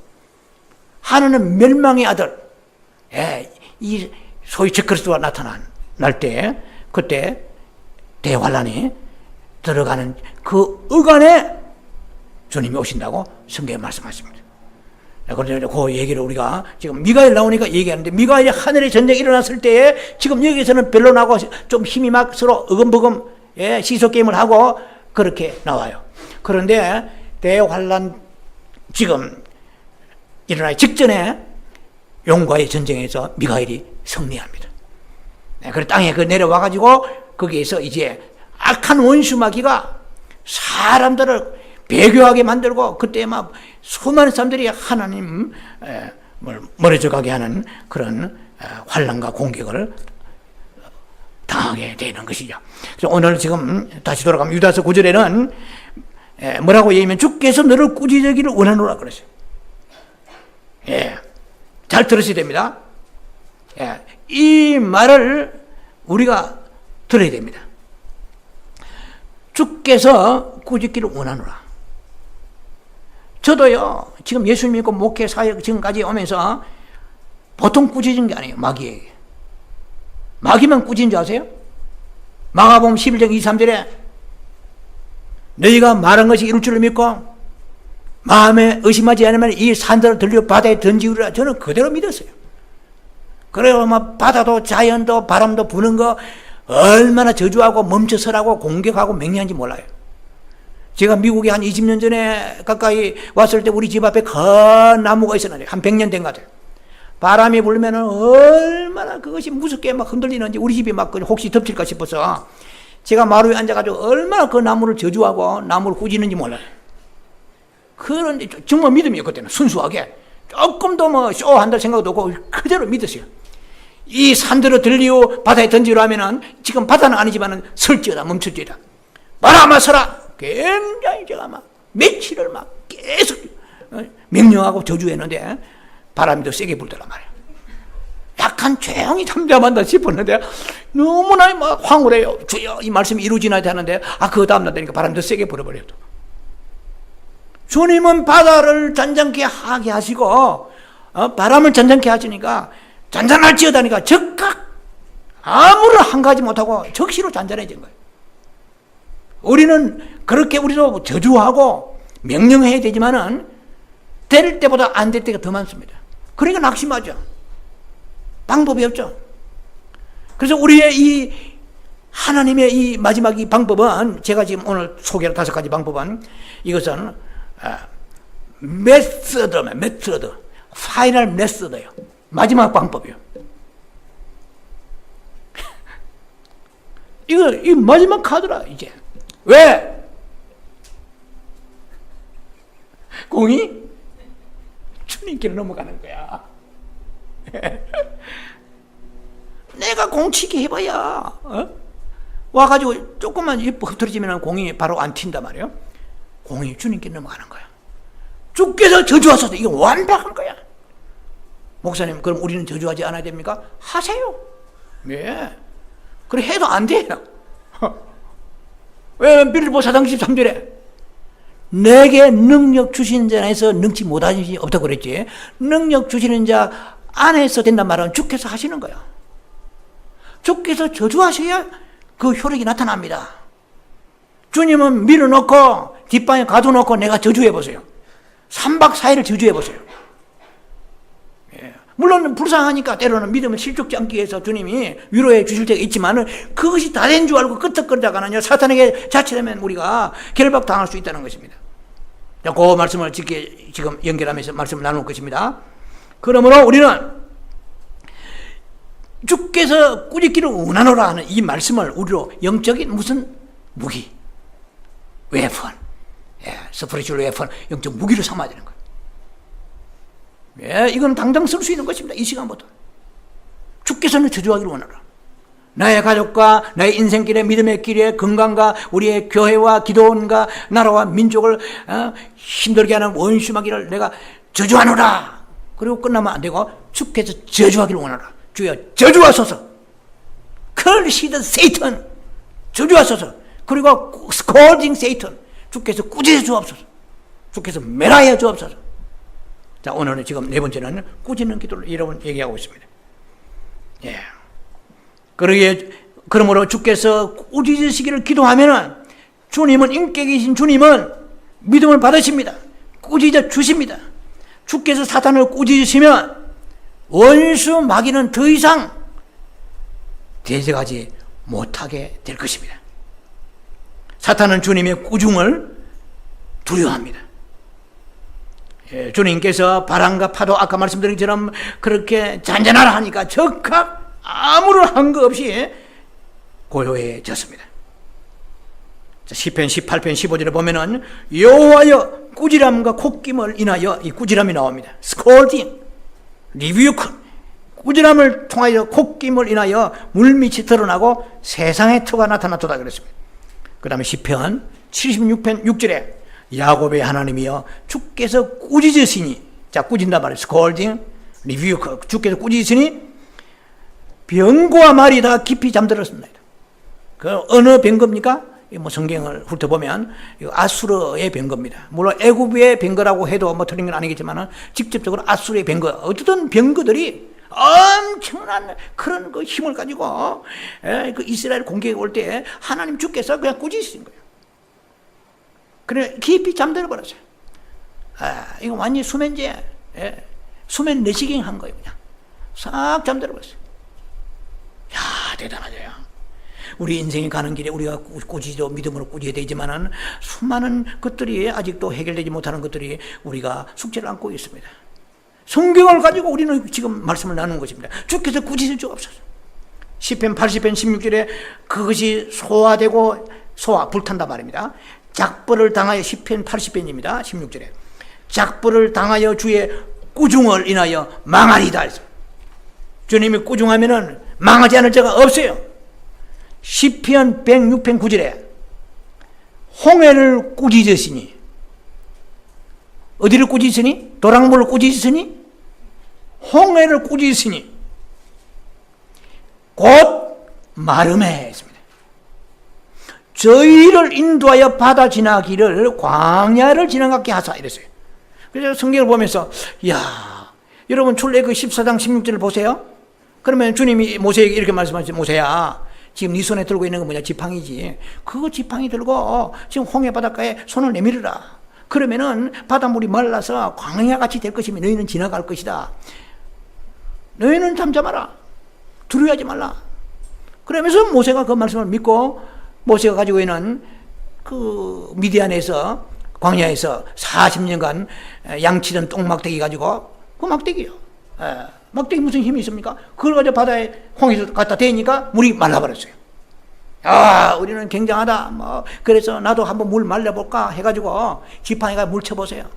하나는 멸망의 아들, 이 소위 적그리스도가 나타날 때 그때 대환란이 들어가는 그 어간에 주님이 오신다고 성경에 말씀하십니다. 그런데 그 얘기를 우리가 지금 미가엘 나오니까 얘기하는데 미가엘이 하늘의 전쟁이 일어났을 때에 지금 여기서는 변론하고 좀 힘이 막 서로 어금버금 시소 게임을 하고 그렇게 나와요. 그런데 대환란 지금 일어나기 직전에 용과의 전쟁에서 미가엘이 승리합니다. 그래서 땅에 내려와가지고 거기에서 이제 악한 원수 마귀가 사람들을 배교하게 만들고 그때 막 수많은 사람들이 하나님을 멀어져 가게 하는 그런 환난과 공격을 당하게 되는 것이죠. 그래서 오늘 지금 다시 돌아가면 유다서 9절에는 뭐라고 얘기하면 주께서 너를 꾸짖으기를 원하노라 그러죠. 잘 들으셔야 됩니다. 이 말을 우리가 들어야 됩니다. 주께서 꾸짖기를 원하노라. 저도요, 지금 예수 믿고 목회 사역 지금까지 오면서 보통 꾸짖은 게 아니에요, 마귀에게. 마귀만 꾸짖은 줄 아세요? 마가복음 11장 23절에 너희가 말한 것이 이룰 줄을 믿고 마음에 의심하지 않으면 이 산들을 들려 바다에 던지우리라. 저는 그대로 믿었어요. 그래요, 막 바다도 자연도 바람도 부는 거 얼마나 저주하고 멈춰서라고 공격하고 맹렬한지 몰라요. 제가 미국에 한 20년 전에 가까이 왔을 때 우리 집 앞에 큰 나무가 있었는데 한 100년 된 것 같아요. 바람이 불면 얼마나 그것이 무섭게 막 흔들리는지 우리 집이 막 혹시 덮칠까 싶어서 제가 마루에 앉아가지고 얼마나 그 나무를 저주하고 나무를 꾸짖는지 몰라요. 그런데 정말 믿음이에요. 그때는 순수하게 조금도 뭐 쇼한다 생각도 없고 그대로 믿었어요. 이 산들을 들리오 바다에 던지려 하면은 지금 바다는 아니지만은 설지어다 멈출지어다 말아마 서라. 굉장히 제가 막 며칠을 막 계속 명령하고 저주했는데 바람이 더 세게 불더란 말이에요. 약간 조용히 잠잠한다 싶었는데 너무나 막 황홀해요. 주여 이 말씀이 이루어지나야 하는데 그 다음날 되니까 바람이 더 세게 불어버려요. 주님은 바다를 잔잔케 하게 하시고 바람을 잔잔케 하시니까 잔잔할지어다니까 즉각 아무런 한가하지 못하고 적시로 잔잔해진 거예요. 우리는 그렇게 우리도 저주하고 명령해야 되지만은 될 때보다 안 될 때가 더 많습니다. 그러니까 낙심하죠. 방법이 없죠. 그래서 우리의 이 하나님의 이 마지막 이 방법은 제가 지금 오늘 소개할 5가지 방법은 이것은 메서드 파이널 메서드예요. 마지막 방법이에요. 이 마지막 카드라 이제. 왜? 공이 주님께로 넘어가는 거야. 내가 공치기 해봐야 와가지고 조금만 흐트러지면 공이 바로 안 튄단 말이에요. 공이 주님께 넘어가는 거야. 주께서 저주하소서. 이거 완벽한 거야. 목사님 그럼 우리는 저주하지 않아야 됩니까? 하세요. 네. 그래 해도 안 돼요. 왜 빌립보 4장 13절에 내게 능력 주신 자 안에서 능치 못하신 이 없다고 그랬지. 능력 주시는 자 안에서 된단 말은 주께서 하시는 거야. 주께서 저주하셔야 그 효력이 나타납니다. 주님은 밀어넣고 뒷방에 가둬놓고 내가 저주해보세요. 3박 4일을 저주해보세요. 물론 불쌍하니까 때로는 믿음을 실족지 않기 위해서 주님이 위로해 주실 때가 있지만 그것이 다 된 줄 알고 끄떡거리다가는요 사탄에게 자칫하면 우리가 결박당할 수 있다는 것입니다. 자, 그 말씀을 지금 연결하면서 말씀을 나눌 것입니다. 그러므로 우리는 주께서 꾸짖기를 원하노라 하는 이 말씀을 우리로 영적인 무슨 무기, 웨폰, 스피리추얼 웨폰, 영적 무기로 삼아야 되는 거예요. 이건 당장 쓸 수 있는 것입니다. 이 시간부터. 주께서는 저주하기를 원하라. 나의 가족과 나의 인생길에 믿음의 길에 건강과 우리의 교회와 기도원과 나라와 민족을 힘들게 하는 원수마귀를 내가 저주하노라. 그리고 끝나면 안 되고 주께서 저주하기를 원하라. 주여 저주하소서. curse Satan. 저주하소서. 그리고 scolding Satan. 주께서 꾸짖어 주옵소서. 주께서 멸하여 주옵소서. 자, 오늘은 지금 4번째는 꾸짖는 기도를 여러분 얘기하고 있습니다. 예. 그러므로 주께서 꾸짖으시기를 기도하면은 주님은 인격이신 주님은 믿음을 받으십니다. 꾸짖어 주십니다. 주께서 사탄을 꾸짖으시면 원수 마귀는 더 이상 대적하지 못하게 될 것입니다. 사탄은 주님의 꾸중을 두려워합니다. 주님께서 바람과 파도 아까 말씀드린 것처럼 그렇게 잔잔하라 하니까 적각 아무런 한거 없이 고요해졌습니다. 시편 18편 15절에 보면은 여호와여 꾸지람과 콧김을 인하여 이 꾸지람이 나옵니다. 스콜딩, 리뷰크, 꾸지람을 통하여 콧김을 인하여 물밑이 드러나고 세상의 터가 나타났도다 그랬습니다. 그 다음에 시편 76편 6절에 야곱의 하나님이여 주께서 꾸짖으시니, 자 꾸짖는다 말이에요. 스콜딩, 리뷰크, 주께서 꾸짖으시니 병거와 말이 다 깊이 잠들었습니다. 그 어느 병거입니까? 뭐 성경을 훑어보면 아수르의 병거입니다. 물론 애굽의 병거라고 해도 뭐 틀린 건 아니겠지만 직접적으로 아수르의 병거, 어쨌든 병거들이 엄청난 그런 그 힘을 가지고 그 이스라엘 공격이 올 때 하나님 주께서 그냥 꾸짖으신 거예요. 그래 깊이 잠들어 버렸어요. 이거 완전히 수면제, 수면 내시경 한 거예요. 그냥 싹 잠들어 버렸어요. 야, 대단하죠. 우리 인생이 가는 길에 우리가 꾸짖어 믿음으로 꾸짖어야 되지만은 수많은 것들이 아직도 해결되지 못하는 것들이 우리가 숙제를 안고 있습니다. 성경을 가지고 우리는 지금 말씀을 나누는 것입니다. 주께서 꾸짖을 줄 없어서 시편 80편 16절에 그것이 소화되고 불탄다 말입니다. 작벌을 당하여 시편 80편입니다. 16절에 작벌을 당하여 주의 꾸중을 인하여 망하리다. 주님이 꾸중하면은 망하지 않을 자가 없어요. 시편 106편 9절에 홍해를 꾸짖으시니, 어디를 꾸짖으니? 도랑물을 꾸짖으시니? 홍해를 꾸짖으시니 곧 마름에 했습니다. 저희를 인도하여 바다 지나기를 광야를 지나가게 하사 이랬어요. 그래서 성경을 보면서 야, 여러분 출애굽 14장 16절을 보세요. 그러면 주님이 모세에게 이렇게 말씀하시죠. 모세야, 지금 네 손에 들고 있는 건 뭐냐? 지팡이지. 그 지팡이 들고 지금 홍해 바닷가에 손을 내밀으라. 그러면은 바닷물이 말라서 광야같이 될 것이며 너희는 지나갈 것이다. 너희는 잠잠하라. 두려워하지 말라. 그러면서 모세가 그 말씀을 믿고 모세가 가지고 있는 그 미디안에서 광야에서 40년간 양치던 똥막대기 가지고 그 막대기요. 막대기 무슨 힘이 있습니까? 그걸 가지고 바다에 홍해에서 갖다 대니까 물이 말라버렸어요. 아, 우리는 굉장하다. 뭐 그래서 나도 한번 물 말려볼까 해가지고 지팡이가 물 쳐보세요.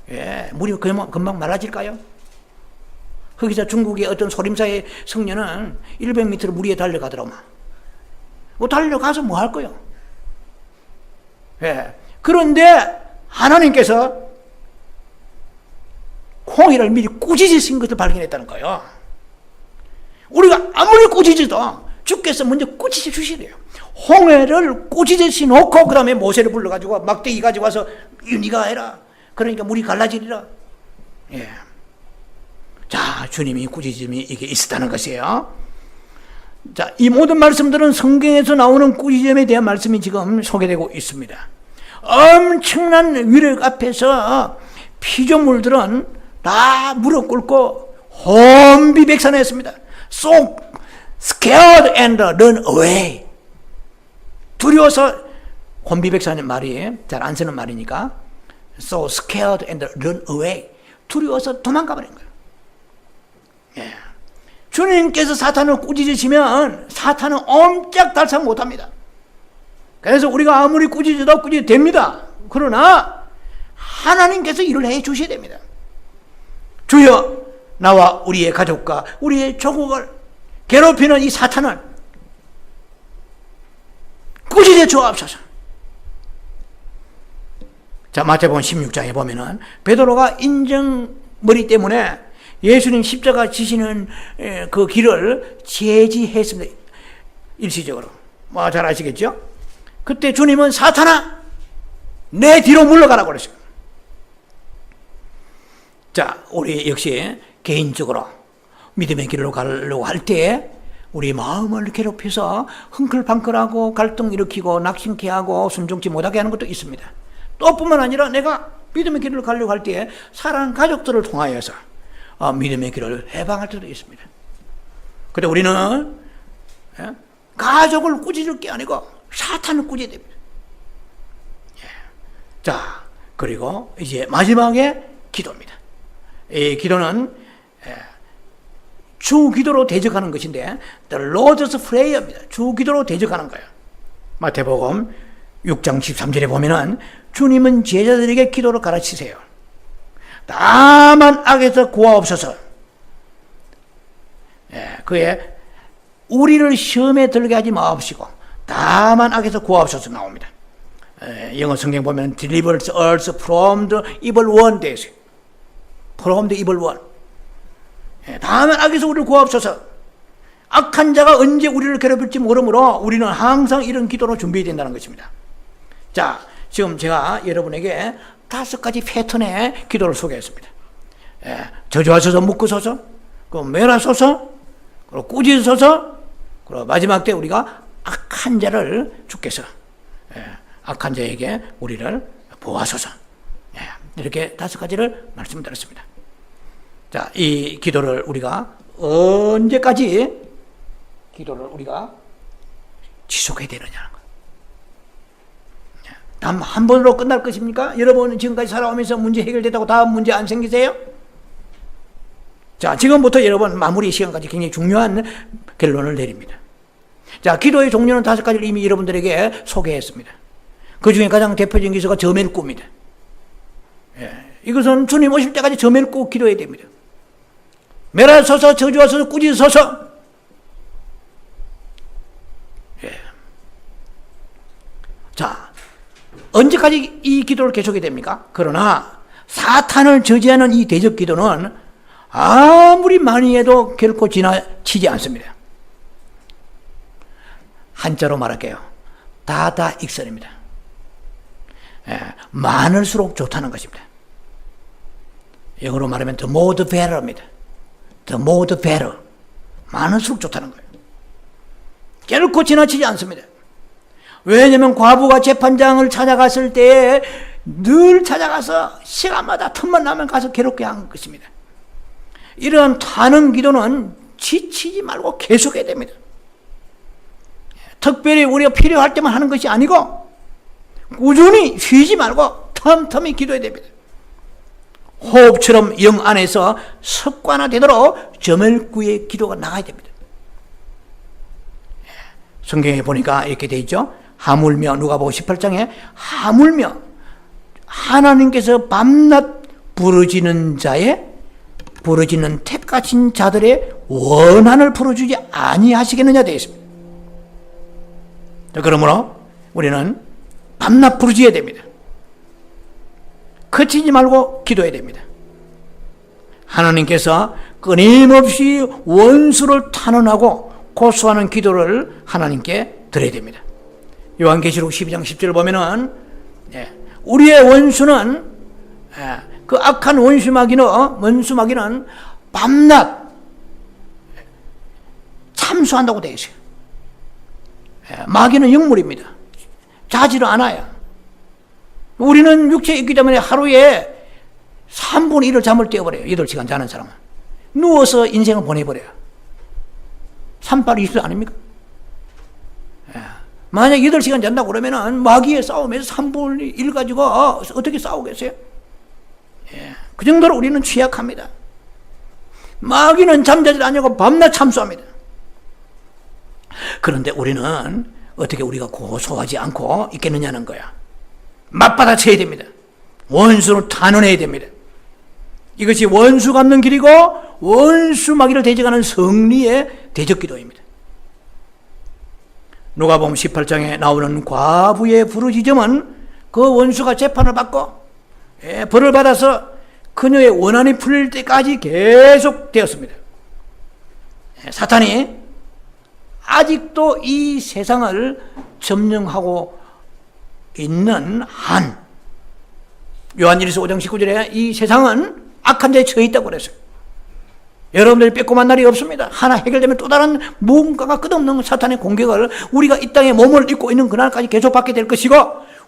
예, 물이 금방 말라질까요? 거기서 중국의 어떤 소림사의 성녀는 100m를 물 위에 달려가더라고요. 뭐 달려가서 뭐 할 거요? 예. 그런데 하나님께서 홍해를 미리 꾸짖으신 것을 발견했다는 거예요. 우리가 아무리 꾸짖어도 주께서 먼저 꾸짖어 주셔야 돼요. 홍해를 꾸짖으시 놓고 그 다음에 모세를 불러가지고 막대기 가지고 와서 네가 해라. 그러니까 물이 갈라지리라. 예. 자, 주님이 꾸짖음이 이게 있었다는 것이에요. 자, 이 모든 말씀들은 성경에서 나오는 꾸짖음에 대한 말씀이 지금 소개되고 있습니다. 엄청난 위력 앞에서 피조물들은 다 무릎 꿇고 혼비백산했습니다. So scared and run away. 두려워서, 혼비백산의 말이 잘 안 쓰는 말이니까 so scared and run away. 두려워서 도망가 버린 거예요. 예. 주님께서 사탄을 꾸짖으시면 사탄은 옴짝달싹 못합니다. 그래서 우리가 아무리 꾸짖어도 됩니다. 그러나 하나님께서 일을 해 주셔야 됩니다. 주여, 나와 우리의 가족과 우리의 조국을 괴롭히는 이 사탄을 꾸짖어 주옵소서. 자, 마태복음 16장에 보면은 베드로가 인정머리 때문에 예수님 십자가 지시는 그 길을 제지했습니다. 일시적으로. 뭐 잘 아시겠죠? 그때 주님은 사탄아, 내 뒤로 물러가라고 그랬어요. 자, 우리 역시 개인적으로 믿음의 길로 가려고 할 때 우리 마음을 괴롭혀서 흥클팡클하고 갈등 일으키고 낙심케 하고 순종치 못하게 하는 것도 있습니다. 또 뿐만 아니라 내가 믿음의 길로 가려고 할 때 사랑하는 가족들을 통하여서 믿음의 길을 해방할 때도 있습니다. 근데 우리는 가족을 꾸짖을 게 아니고 사탄을 꾸짖어야 됩니다. 자, 그리고 이제 마지막에 기도입니다. 이 기도는 주 기도로 대적하는 것인데 The Lord's Prayer입니다. 주 기도로 대적하는 거예요. 마태복음 6장 13절에 보면은 주님은 제자들에게 기도를 가르치세요. 다만 악에서 구하옵소서. 그에 우리를 시험에 들게 하지 마옵시고 다만 악에서 구하옵소서 나옵니다. 영어 성경 보면 Deliver us from the evil one 되어 있어요. From the evil one. 다만 악에서 우리를 구하옵소서. 악한 자가 언제 우리를 괴롭힐지 모르므로 우리는 항상 이런 기도로 준비해야 된다는 것입니다. 자, 지금 제가 여러분에게 5가지 패턴의 기도를 소개했습니다. 저주하소서, 묶으소서, 멸하소서, 그리고 꾸짖으소서, 그리고 마지막 때 우리가 악한 자를 주께서 악한 자에게 우리를 보호하소서. 이렇게 5가지를 말씀드렸습니다. 자, 이 기도를 우리가 언제까지 기도를 우리가 지속해야 되느냐는 거. 단 한 번으로 끝날 것입니까? 여러분 지금까지 살아오면서 문제 해결됐다고 다음 문제 안 생기세요? 자, 지금부터 여러분 마무리 시간까지 굉장히 중요한 결론을 내립니다. 자, 기도의 종류는 5가지를 이미 여러분들에게 소개했습니다. 그 중에 가장 대표적인 기서가 저매를 꿉니다. 이것은 주님 오실 때까지 저매를 꾸 기도해야 됩니다. 멸하소서, 저주하소서, 꾸짖으소서. 예. 자, 언제까지 이 기도를 계속해야 됩니까? 그러나 사탄을 저지하는 이 대적 기도는 아무리 많이 해도 결코 지나치지 않습니다. 한자로 말할게요. 다다익선입니다. 예, 많을수록 좋다는 것입니다. 영어로 말하면 the more the better입니다. the more the better. 많을수록 좋다는 거예요. 결코 지나치지 않습니다. 왜냐하면 과부가 재판장을 찾아갔을 때 늘 찾아가서 시간마다 틈만 나면 가서 괴롭게 한 것입니다. 이런 타는 기도는 지치지 말고 계속해야 됩니다. 특별히 우리가 필요할 때만 하는 것이 아니고 꾸준히 쉬지 말고 틈틈이 기도해야 됩니다. 호흡처럼 영 안에서 습관화되도록 저멸구의 기도가 나가야 됩니다. 성경에 보니까 이렇게 되어 있죠. 하물며, 누가복음 18장에 하물며 하나님께서 밤낮 부르짖는 택하신 자들의 원한을 풀어주지 아니하시겠느냐 되어 있습니다. 그러므로 우리는 밤낮 부르짖어야 됩니다. 그치지 말고 기도해야 됩니다. 하나님께서 끊임없이 원수를 탄원하고 고소하는 기도를 하나님께 드려야 됩니다. 요한계시록 12장 10절을 보면은 우리의 원수는 그 악한 원수마귀는 밤낮 참수한다고 되어 있어요. 마귀는 영물입니다. 자지를 않아요. 우리는 육체에 있기 때문에 하루에 3분의 1을 잠을 떼어버려요. 8시간 자는 사람은. 누워서 인생을 보내버려요. 3, 8, 20 아닙니까? 만약 8시간 잔다고 그러면은 마귀의 싸움에서 3분의 1 가지고 어떻게 싸우겠어요? 그 정도로 우리는 취약합니다. 마귀는 잠자지 않냐고 밤낮 참수합니다. 그런데 우리는 어떻게 우리가 고소하지 않고 있겠느냐는 거야. 맞받아쳐야 됩니다. 원수를 탄원해야 됩니다. 이것이 원수 갚는 길이고 원수 마귀를 대적하는 승리의 대적 기도입니다. 누가복음 18장에 나오는 과부의 부르짖음은 그 원수가 재판을 받고 벌을 받아서 그녀의 원한이 풀릴 때까지 계속 되었습니다. 사탄이 아직도 이 세상을 점령하고 있는 한, 요한일서 5장 19절에 이 세상은 악한 자에 처해 있다고 그랬어요. 여러분들이 빼꼼한 날이 없습니다. 하나 해결되면 또 다른 무언가가 끝없는 사탄의 공격을 우리가 이 땅에 몸을 입고 있는 그날까지 계속 받게 될 것이고,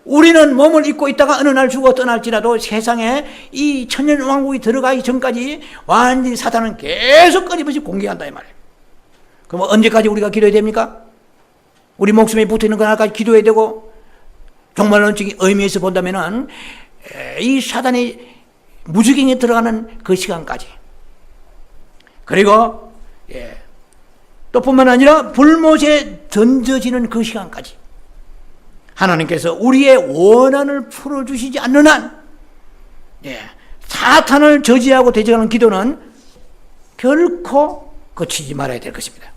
우리는 몸을 입고 있다가 어느 날 죽어 떠날지라도 세상에 이 천년왕국이 들어가기 전까지 완전히 사탄은 계속 끊임없이 공격한다 이 말이에요. 그럼 언제까지 우리가 기도해야 됩니까? 우리 목숨에 붙어있는 그날까지 기도해야 되고, 종말론적인 의미에서 본다면은 이 사단이 무주경에 들어가는 그 시간까지, 그리고 또 뿐만 아니라 불못에 던져지는 그 시간까지 하나님께서 우리의 원한을 풀어주시지 않는 한 사탄을 저지하고 대적하는 기도는 결코 거치지 말아야 될 것입니다.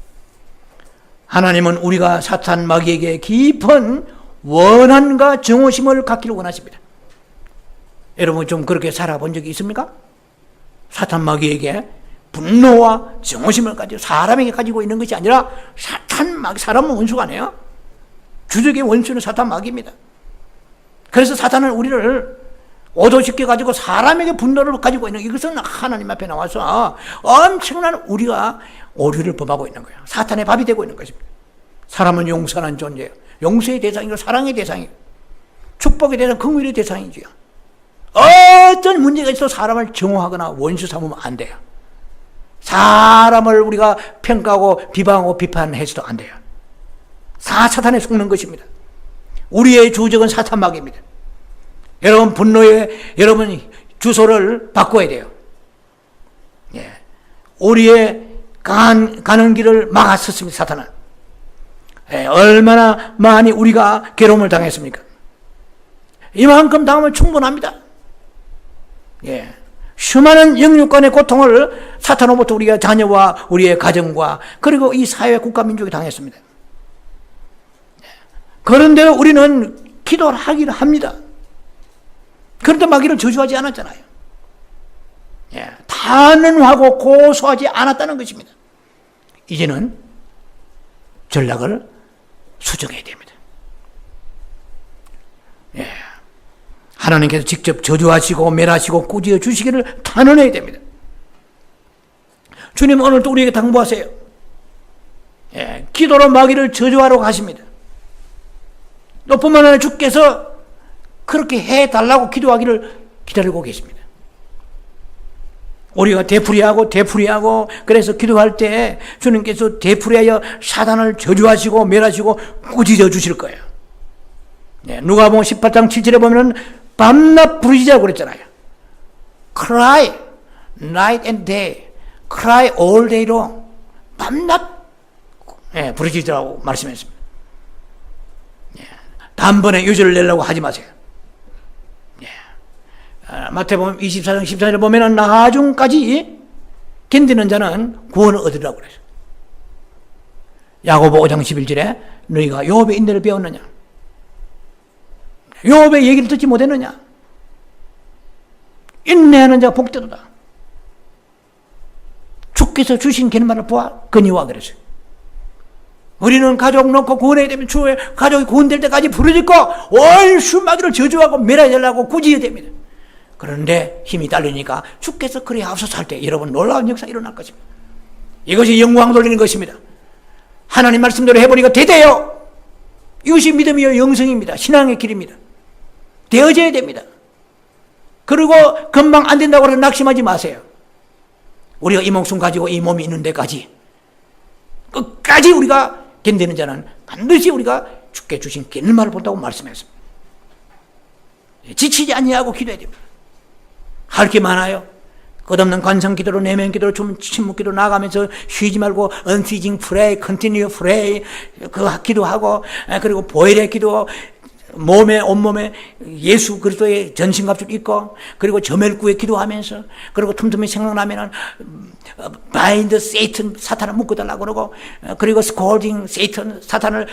하나님은 우리가 사탄 마귀에게 깊은 원한과 정오심을 갖기를 원하십니다. 여러분 좀 그렇게 살아본 적이 있습니까? 사탄 마귀에게 분노와 정오심을 가지고 사람에게 가지고 있는 것이 아니라 사탄 마귀, 사람은 원수가 아니에요. 주적의 원수는 사탄 마귀입니다. 그래서 사탄은 우리를 오도시켜 가지고 사람에게 분노를 가지고 있는, 이것은 하나님 앞에 나와서 엄청난 우리가 오류를 범하고 있는 거예요. 사탄의 밥이 되고 있는 것입니다. 사람은 용서하는 존재예요. 용서의 대상이고 사랑의 대상이에요. 축복의 대상, 긍휼의 대상이지요. 어떤 문제가 있어도 사람을 정오하거나 원수 삼으면 안 돼요. 사람을 우리가 평가하고 비방하고 비판해서도 안 돼요. 사탄에 속는 것입니다. 우리의 주적은 사탄 마귀입니다. 여러분 분노의 여러분 주소를 바꿔야 돼요. 우리의 가는 길을 막았었습니다. 사탄은. 얼마나 많이 우리가 괴로움을 당했습니까? 이만큼 당하면 충분합니다. 수많은 영육간의 고통을 사탄으로부터 우리가 자녀와 우리의 가정과 그리고 이 사회 국가 민족이 당했습니다. 그런데 우리는 기도를 하기는 합니다. 그런데 마귀를 저주하지 않았잖아요. 단언하고 고소하지 않았다는 것입니다. 이제는 전략을 수정해야 됩니다. 하나님께서 직접 저주하시고 멸하시고 꾸짖어 주시기를 단언해야 됩니다. 주님 오늘도 우리에게 당부하세요. 기도로 마귀를 저주하러 가십니다. 또 뿐만 아니라 주께서 그렇게 해달라고 기도하기를 기다리고 계십니다. 우리가 되풀이하고 그래서 기도할 때 주님께서 되풀이하여 사단을 저주하시고 멸하시고 꾸짖어 주실 거예요. 누가복음 18장 7절에 보면은 밤낮 부르짖으라고 그랬잖아요. Cry night and day, cry all day long. 밤낮 부르짖으라고 말씀했습니다. 단번에 유죄를 내려고 하지 마세요. 마태복음 24장 14절에 보면은 나중까지 견디는 자는 구원을 얻으리라고 그랬어요. 야고보 5장 11절에 너희가 욥의 인내를 배웠느냐? 욥의 얘기를 듣지 못했느냐? 인내하는 자가 복되도다. 주께서 주신 결말을 보아 거니와 그랬어요. 우리는 가족 놓고 구원해야 되면 주의 가족이 구원될 때까지 부르짖고 월수 마귀를 저주하고 멸하려고 꾸짖어야 됩니다. 그런데 힘이 딸리니까 주께서 그리 하옵소서 할 때 여러분 놀라운 역사가 일어날 것입니다. 이것이 영광 돌리는 것입니다. 하나님 말씀대로 해보니까 되대요. 이것이 믿음이요 영성입니다. 신앙의 길입니다. 되어져야 됩니다. 그리고 금방 안 된다고 해서 낙심하지 마세요. 우리가 이 목숨 가지고 이 몸이 있는 데까지 끝까지 우리가 견디는 자는 반드시 우리가 주께 주신 결말을 본다고 말씀했습니다. 지치지 아니하고 기도해야 됩니다. 할 게 많아요. 끝없는 관성 기도로 내면 기도로 침묵 기도 나가면서 쉬지 말고 unceasing pray, continue pray 그 기도하고 그리고 보혈의 기도 온몸에 예수 그리스도의 전신갑주를 입고 그리고 저멸구에 기도하면서 그리고 틈틈이 생각나면은 bind Satan 사탄을 묶어달라고 그러고 그리고 scolding Satan 사탄을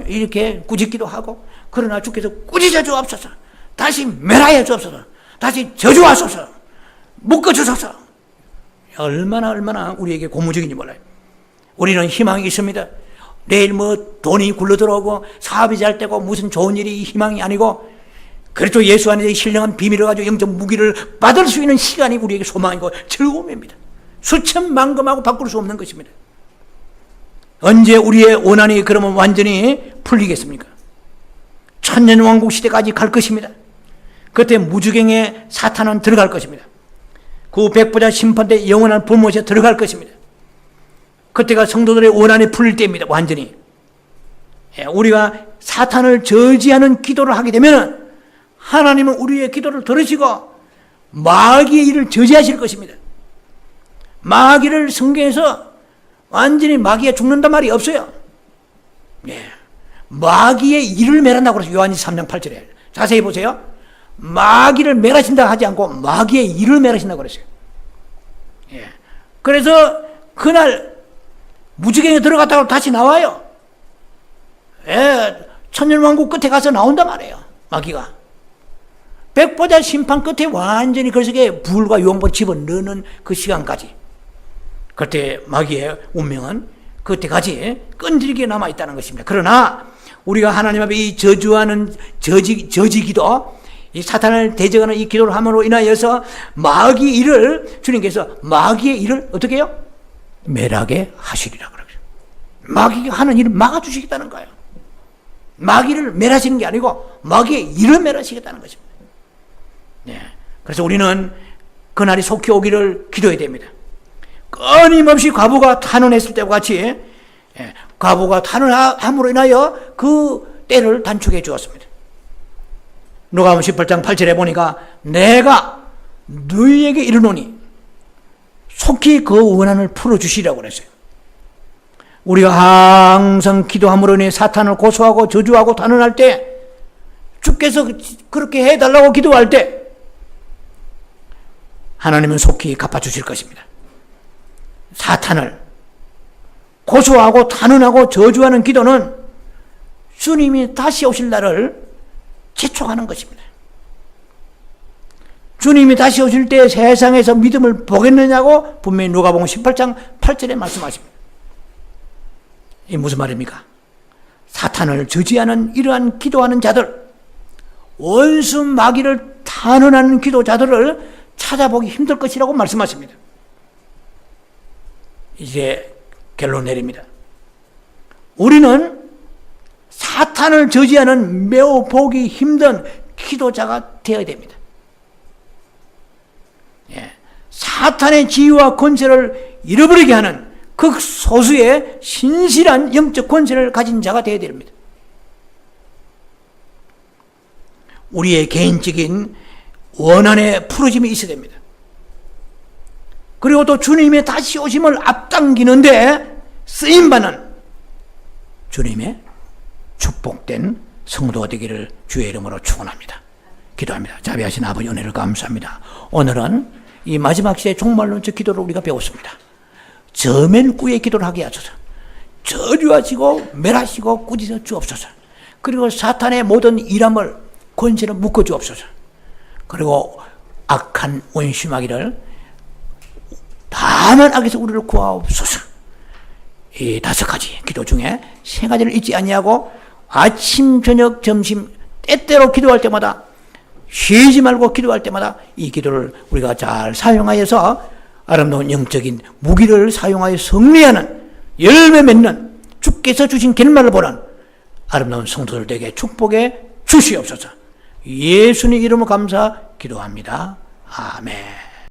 이렇게 꾸짖기도 하고 그러나 주께서 꾸짖어 주옵소서 다시 멸하여 주옵소서 다시 저주하소서 묶어주소서 얼마나 우리에게 고무적인지 몰라요. 우리는 희망이 있습니다. 내일 돈이 굴러 들어오고 사업이 잘 되고 무슨 좋은 일이 희망이 아니고 그리스도 예수 안에 신령한 비밀을 가지고 영적 무기를 받을 수 있는 시간이 우리에게 소망이고 즐거움입니다. 수천만금하고 바꿀 수 없는 것입니다. 언제 우리의 원한이 그러면 완전히 풀리겠습니까? 천년왕국 시대까지 갈 것입니다. 그때 무주경에 사탄은 들어갈 것입니다. 그 백보자 심판대 영원한 불못에 들어갈 것입니다. 그때가 성도들의 원한이 풀릴 때입니다. 완전히. 우리가 사탄을 저지하는 기도를 하게 되면 하나님은 우리의 기도를 들으시고 마귀의 일을 저지하실 것입니다. 마귀를 성경에서 완전히 마귀가 죽는단 말이 없어요. 마귀의 일을 멸한다고 그래서 요한이 3장 8절에 자세히 보세요. 마귀를 멸하신다 하지 않고 마귀의 일을 멸하신다고 그랬어요. 그래서 그날 무지경에 들어갔다가 다시 나와요. 천년왕국 끝에 가서 나온단 말이에요. 마귀가. 백보자 심판 끝에 완전히 그 속에 불과 용보 집어넣는 그 시간까지. 그때 마귀의 운명은 그때까지 끈질기게 남아있다는 것입니다. 그러나 우리가 하나님 앞에 이 저주하는 저지기도 이 사탄을 대적하는 이 기도를 함으로 인하여서 마귀의 일을 주님께서 마귀의 일을 어떻게 해요? 멸하게 하시리라 그러죠. 마귀가 하는 일을 막아주시겠다는 거예요. 마귀를 멸하시는 게 아니고 마귀의 일을 멸하시겠다는 것입니다. 그래서 우리는 그날이 속히 오기를 기도해야 됩니다. 끊임없이 과부가 탄원했을 때와 같이 과부가 탄원함으로 인하여 그 때를 단축해 주었습니다. 누가복음 18장 8절에 보니까 내가 너희에게 이르노니 속히 그 원한을 풀어주시라고 그랬어요. 우리가 항상 기도함으로 인해 사탄을 고소하고 저주하고 단언할 때 주께서 그렇게 해달라고 기도할 때 하나님은 속히 갚아주실 것입니다. 사탄을 고소하고 탄원하고 저주하는 기도는 주님이 다시 오실 날을 재촉하는 것입니다. 주님이 다시 오실 때 세상에서 믿음을 보겠느냐고 분명히 누가복음 18장 8절에 말씀하십니다. 이게 무슨 말입니까? 사탄을 저지하는 이러한 기도하는 자들, 원수 마귀를 탄원하는 기도자들을 찾아보기 힘들 것이라고 말씀하십니다. 이제 결론 내립니다. 우리는 사탄을 저지하는 매우 보기 힘든 기도자가 되어야 됩니다. 사탄의 지위와 권세를 잃어버리게 하는 극소수의 신실한 영적 권세를 가진 자가 되어야 됩니다. 우리의 개인적인 원한의 부르짐이 있어야 됩니다. 그리고 또 주님의 다시 오심을 앞당기는데 쓰임받는 주님의 축복된 성도가 되기를 주의 이름으로 축원합니다. 기도합니다. 자비하신 아버지 은혜를 감사합니다. 오늘은 이 마지막 시대 종말론적 기도를 우리가 배웠습니다. 저맨꾸의 기도를 하게 하소서. 저주하시고 멸하시고 꾸짖어 주옵소서. 그리고 사탄의 모든 일함을 권세를 묶어 주옵소서. 그리고 악한 원수 마귀를 다만 악에서 우리를 구하옵소서. 이 5가지 기도 중에 3가지를 잊지 아니하고 아침, 저녁, 점심 때때로 기도할 때마다 쉬지 말고 기도할 때마다 이 기도를 우리가 잘 사용하여서 아름다운 영적인 무기를 사용하여 승리하는 열매 맺는 주께서 주신 결말을 보는 아름다운 성도들에게 축복해 주시옵소서. 예수님 이름으로 감사 기도합니다. 아멘.